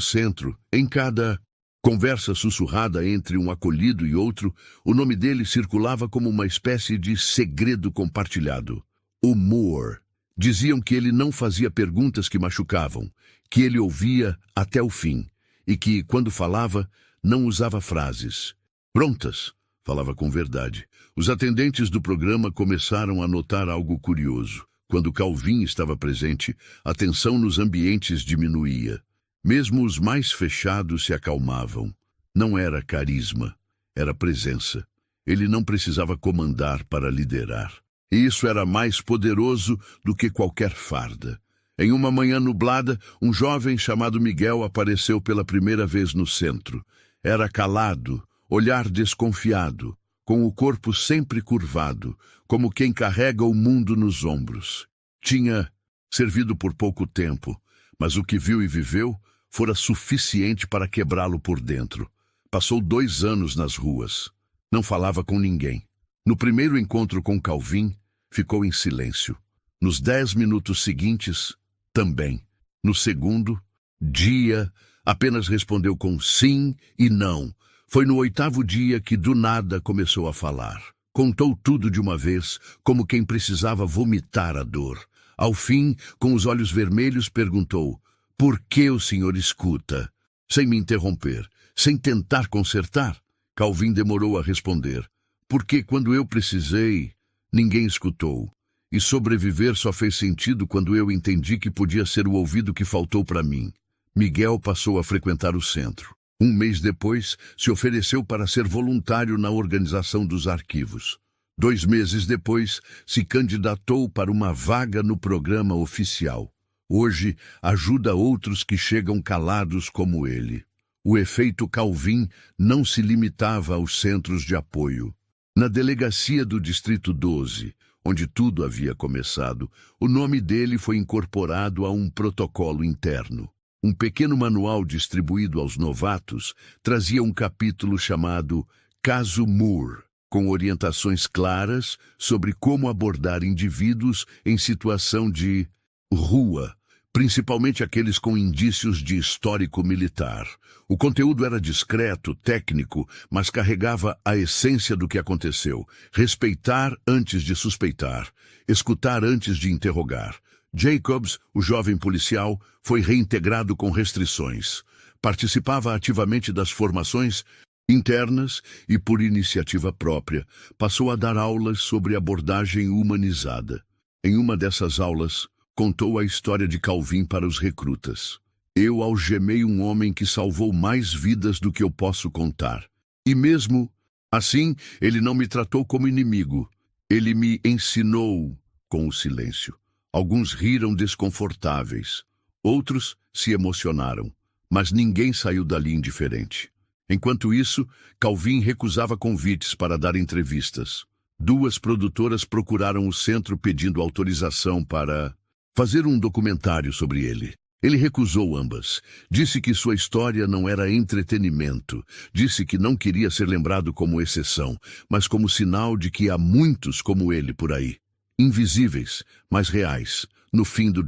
centro, em cada conversa sussurrada entre um acolhido e outro, o nome dele circulava como uma espécie de segredo compartilhado. O Moore. Diziam que ele não fazia perguntas que machucavam, que ele ouvia até o fim, e que, quando falava, não usava frases prontas. Falava com verdade. Os atendentes do programa começaram a notar algo curioso. Quando Calvin estava presente, a tensão nos ambientes diminuía. Mesmo os mais fechados se acalmavam. Não era carisma, era presença. Ele não precisava comandar para liderar. E isso era mais poderoso do que qualquer farda. Em uma manhã nublada, um jovem chamado Miguel apareceu pela primeira vez no centro. Era calado, olhar desconfiado, com o corpo sempre curvado, como quem carrega o mundo nos ombros. Tinha servido por pouco tempo, mas o que viu e viveu fora suficiente para quebrá-lo por dentro. Passou 2 anos nas ruas. Não falava com ninguém. No primeiro encontro com Calvin, ficou em silêncio. Nos 10 minutos seguintes, também. No segundo, dia, apenas respondeu com sim e não. Foi no 8º dia que do nada começou a falar. Contou tudo de uma vez, como quem precisava vomitar a dor. Ao fim, com os olhos vermelhos, perguntou: por que o senhor escuta? Sem me interromper, sem tentar consertar. Calvin demorou a responder: porque quando eu precisei, ninguém escutou. E sobreviver só fez sentido quando eu entendi que podia ser o ouvido que faltou para mim. Miguel passou a frequentar o centro. Um mês depois, se ofereceu para ser voluntário na organização dos arquivos. 2 meses depois, se candidatou para uma vaga no programa oficial. Hoje, ajuda outros que chegam calados como ele. O efeito Calvin não se limitava aos centros de apoio. Na delegacia do Distrito 12, onde tudo havia começado, o nome dele foi incorporado a um protocolo interno. Um pequeno manual distribuído aos novatos trazia um capítulo chamado Caso Moore, com orientações claras sobre como abordar indivíduos em situação de rua, principalmente aqueles com indícios de histórico militar. O conteúdo era discreto, técnico, mas carregava a essência do que aconteceu. Respeitar antes de suspeitar, escutar antes de interrogar. Jacobs, o jovem policial, foi reintegrado com restrições. Participava ativamente das formações internas e, por iniciativa própria, passou a dar aulas sobre abordagem humanizada. Em uma dessas aulas, contou a história de Calvin para os recrutas. Eu algemei um homem que salvou mais vidas do que eu posso contar. E mesmo assim, ele não me tratou como inimigo. Ele me ensinou com o silêncio. Alguns riram desconfortáveis. Outros se emocionaram. Mas ninguém saiu dali indiferente. Enquanto isso, Calvin recusava convites para dar entrevistas. 2 produtoras procuraram o centro pedindo autorização para fazer um documentário sobre ele. Ele recusou ambas. Disse que sua história não era entretenimento. Disse que não queria ser lembrado como exceção, mas como sinal de que há muitos como ele por aí. Invisíveis, mas reais. No fim do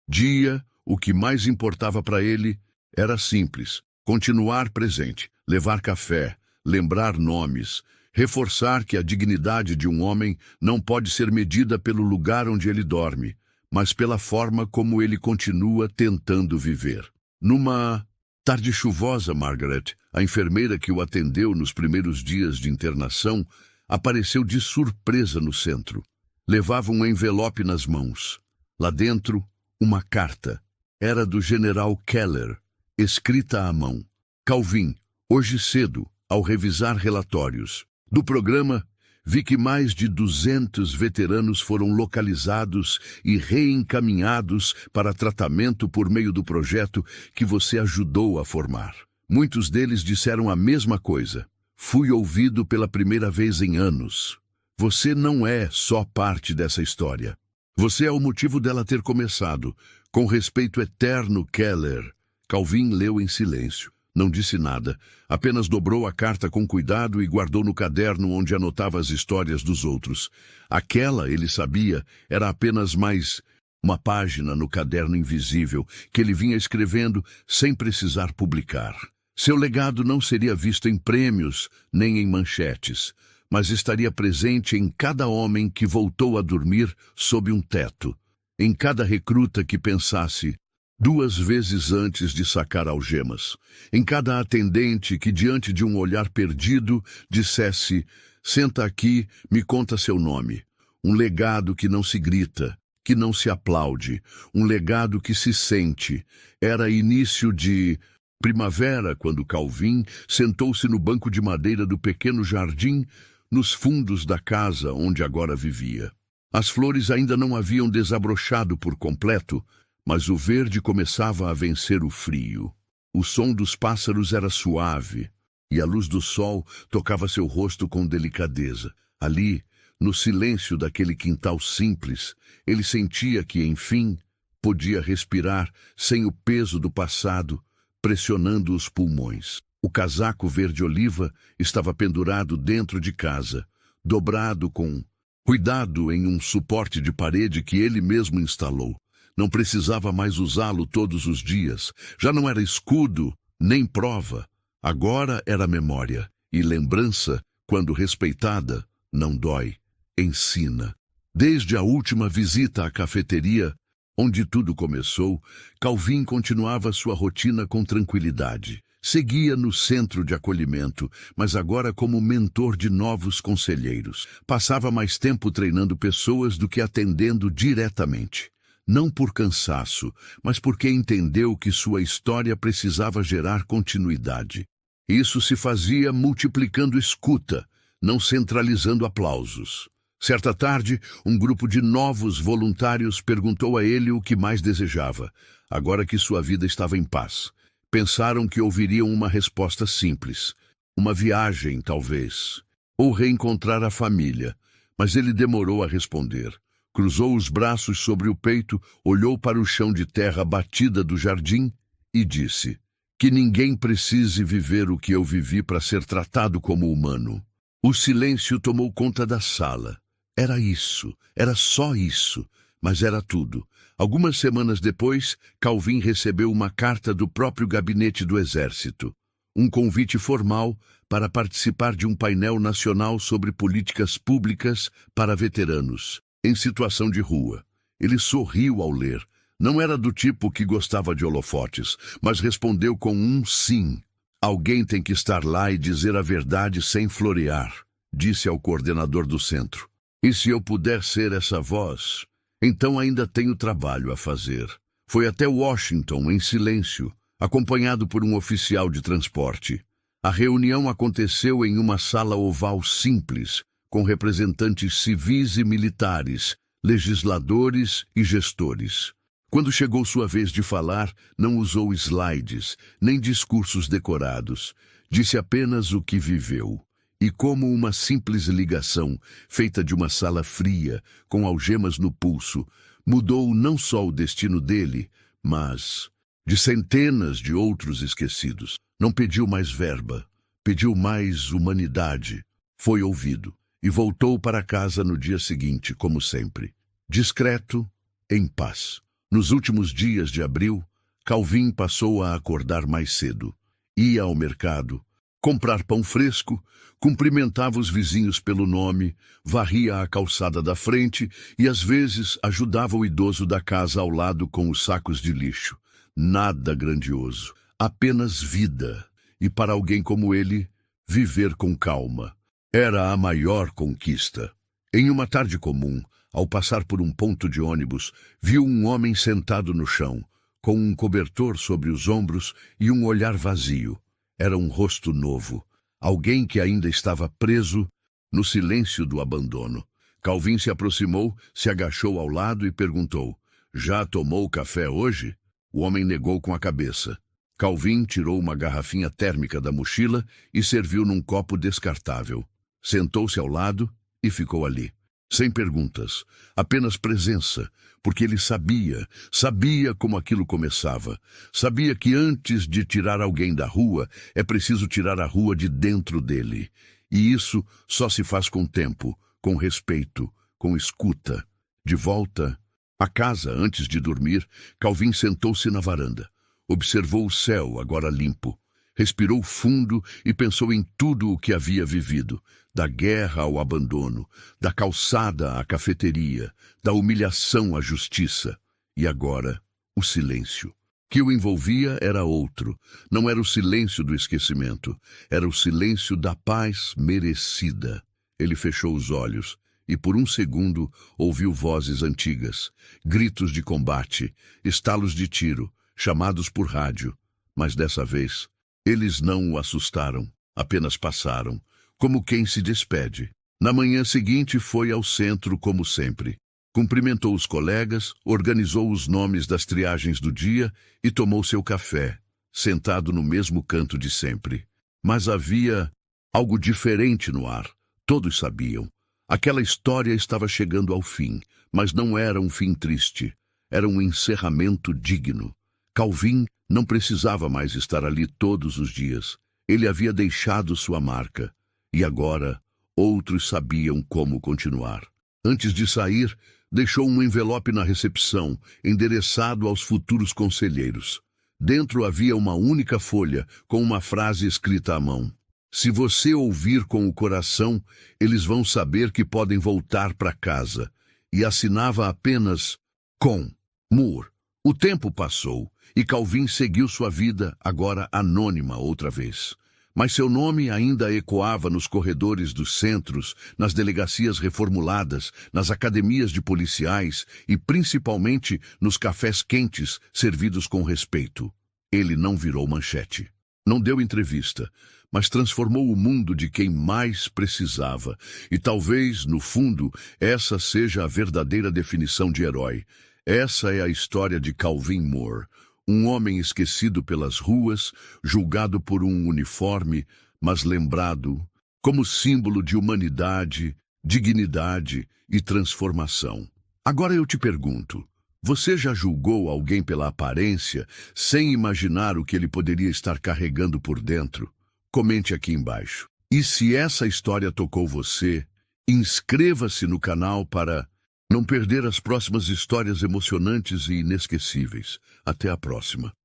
dia, o que mais importava para ele era simples: continuar presente, levar café, lembrar nomes, reforçar que a dignidade de um homem não pode ser medida pelo lugar onde ele dorme, mas pela forma como ele continua tentando viver. Numa tarde chuvosa, Margaret, a enfermeira que o atendeu nos primeiros dias de internação, apareceu de surpresa no centro. Levava um envelope nas mãos. Lá dentro, uma carta. Era do general Keller, escrita à mão. Calvin, hoje cedo, ao revisar relatórios do programa, vi que mais de 200 veteranos foram localizados e reencaminhados para tratamento por meio do projeto que você ajudou a formar. Muitos deles disseram a mesma coisa. Fui ouvido pela primeira vez em anos. Você não é só parte dessa história. Você é o motivo dela ter começado. Com respeito eterno, Keller. Calvin leu em silêncio. Não disse nada. Apenas dobrou a carta com cuidado e guardou no caderno onde anotava as histórias dos outros. Aquela, ele sabia, era apenas mais uma página no caderno invisível que ele vinha escrevendo sem precisar publicar. Seu legado não seria visto em prêmios nem em manchetes, mas estaria presente em cada homem que voltou a dormir sob um teto, em cada recruta que pensasse 2 vezes antes de sacar algemas, em cada atendente que, diante de um olhar perdido, dissesse: senta aqui, me conta seu nome. Um legado que não se grita, que não se aplaude, um legado que se sente. Era início de primavera quando Calvin sentou-se no banco de madeira do pequeno jardim nos fundos da casa onde agora vivia. As flores ainda não haviam desabrochado por completo, mas o verde começava a vencer o frio. O som dos pássaros era suave, e a luz do sol tocava seu rosto com delicadeza. Ali, no silêncio daquele quintal simples, ele sentia que, enfim, podia respirar sem o peso do passado pressionando os pulmões. O casaco verde-oliva estava pendurado dentro de casa, dobrado com cuidado em um suporte de parede que ele mesmo instalou. Não precisava mais usá-lo todos os dias. Já não era escudo, nem prova. Agora era memória. E lembrança, quando respeitada, não dói. Ensina. Desde a última visita à cafeteria, onde tudo começou, Calvin continuava sua rotina com tranquilidade. Seguia no centro de acolhimento, mas agora como mentor de novos conselheiros. Passava mais tempo treinando pessoas do que atendendo diretamente. não por cansaço, mas porque entendeu que sua história precisava gerar continuidade. Isso se fazia multiplicando escuta, não centralizando aplausos. Certa tarde, um grupo de novos voluntários perguntou a ele o que mais desejava, agora que sua vida estava em paz. Pensaram que ouviriam uma resposta simples. Uma viagem, talvez. Ou reencontrar a família. Mas ele demorou a responder. Cruzou os braços sobre o peito, olhou para o chão de terra batida do jardim e disse: que ninguém precise viver o que eu vivi para ser tratado como humano. O silêncio tomou conta da sala. Era isso, era só isso, mas era tudo. Algumas semanas depois, Calvin recebeu uma carta do próprio gabinete do Exército. Um convite formal para participar de um painel nacional sobre políticas públicas para veteranos, em situação de rua. Ele sorriu ao ler. Não era do tipo que gostava de holofotes, mas respondeu com um sim. Alguém tem que estar lá e dizer a verdade sem florear, disse ao coordenador do centro. E se eu puder ser essa voz, então ainda tenho trabalho a fazer. Foi até Washington, em silêncio, acompanhado por um oficial de transporte. A reunião aconteceu em uma sala oval simples, com representantes civis e militares, legisladores e gestores. Quando chegou sua vez de falar, não usou slides, nem discursos decorados. Disse apenas o que viveu. E como uma simples ligação, feita de uma sala fria, com algemas no pulso, mudou não só o destino dele, mas de centenas de outros esquecidos. Não pediu mais verba, pediu mais humanidade. Foi ouvido e voltou para casa no dia seguinte, como sempre. Discreto, em paz. Nos últimos dias de abril, Calvin passou a acordar mais cedo. Ia ao mercado, comprar pão fresco, cumprimentava os vizinhos pelo nome, varria a calçada da frente e, às vezes, ajudava o idoso da casa ao lado com os sacos de lixo. Nada grandioso, apenas vida. E para alguém como ele, viver com calma era a maior conquista. Em uma tarde comum, ao passar por um ponto de ônibus, viu um homem sentado no chão, com um cobertor sobre os ombros e um olhar vazio. Era um rosto novo, alguém que ainda estava preso no silêncio do abandono. Calvin se aproximou, se agachou ao lado e perguntou: "Já tomou café hoje?" O homem negou com a cabeça. Calvin tirou uma garrafinha térmica da mochila e serviu num copo descartável. Sentou-se ao lado e ficou ali. Sem perguntas, apenas presença, porque ele sabia como aquilo começava. Sabia que antes de tirar alguém da rua, é preciso tirar a rua de dentro dele. E isso só se faz com tempo, com respeito, com escuta. De volta à casa, antes de dormir, Calvin sentou-se na varanda. Observou o céu, agora limpo. Respirou fundo e pensou em tudo o que havia vivido, da guerra ao abandono, da calçada à cafeteria, da humilhação à justiça. E agora, o silêncio. Que o envolvia era outro. Não era o silêncio do esquecimento, era o silêncio da paz merecida. Ele fechou os olhos e por um segundo ouviu vozes antigas, gritos de combate, estalos de tiro, chamados por rádio. Mas dessa vez, eles não o assustaram, apenas passaram, como quem se despede. Na manhã seguinte foi ao centro como sempre. Cumprimentou os colegas, organizou os nomes das triagens do dia e tomou seu café, sentado no mesmo canto de sempre. Mas havia algo diferente no ar. Todos sabiam. Aquela história estava chegando ao fim, mas não era um fim triste. Era um encerramento digno. Calvin não precisava mais estar ali todos os dias. Ele havia deixado sua marca. E agora, outros sabiam como continuar. Antes de sair, deixou um envelope na recepção, endereçado aos futuros conselheiros. Dentro havia uma única folha, com uma frase escrita à mão. Se você ouvir com o coração, eles vão saber que podem voltar para casa. E assinava apenas com Moore. O tempo passou, e Calvin seguiu sua vida, agora anônima outra vez. Mas seu nome ainda ecoava nos corredores dos centros, nas delegacias reformuladas, nas academias de policiais e principalmente nos cafés quentes servidos com respeito. Ele não virou manchete. Não deu entrevista, mas transformou o mundo de quem mais precisava. E talvez, no fundo, essa seja a verdadeira definição de herói. Essa é a história de Calvin Moore. Um homem esquecido pelas ruas, julgado por um uniforme, mas lembrado como símbolo de humanidade, dignidade e transformação. Agora eu te pergunto, você já julgou alguém pela aparência, sem imaginar o que ele poderia estar carregando por dentro? Comente aqui embaixo. E se essa história tocou você, inscreva-se no canal para não perder as próximas histórias emocionantes e inesquecíveis. Até a próxima.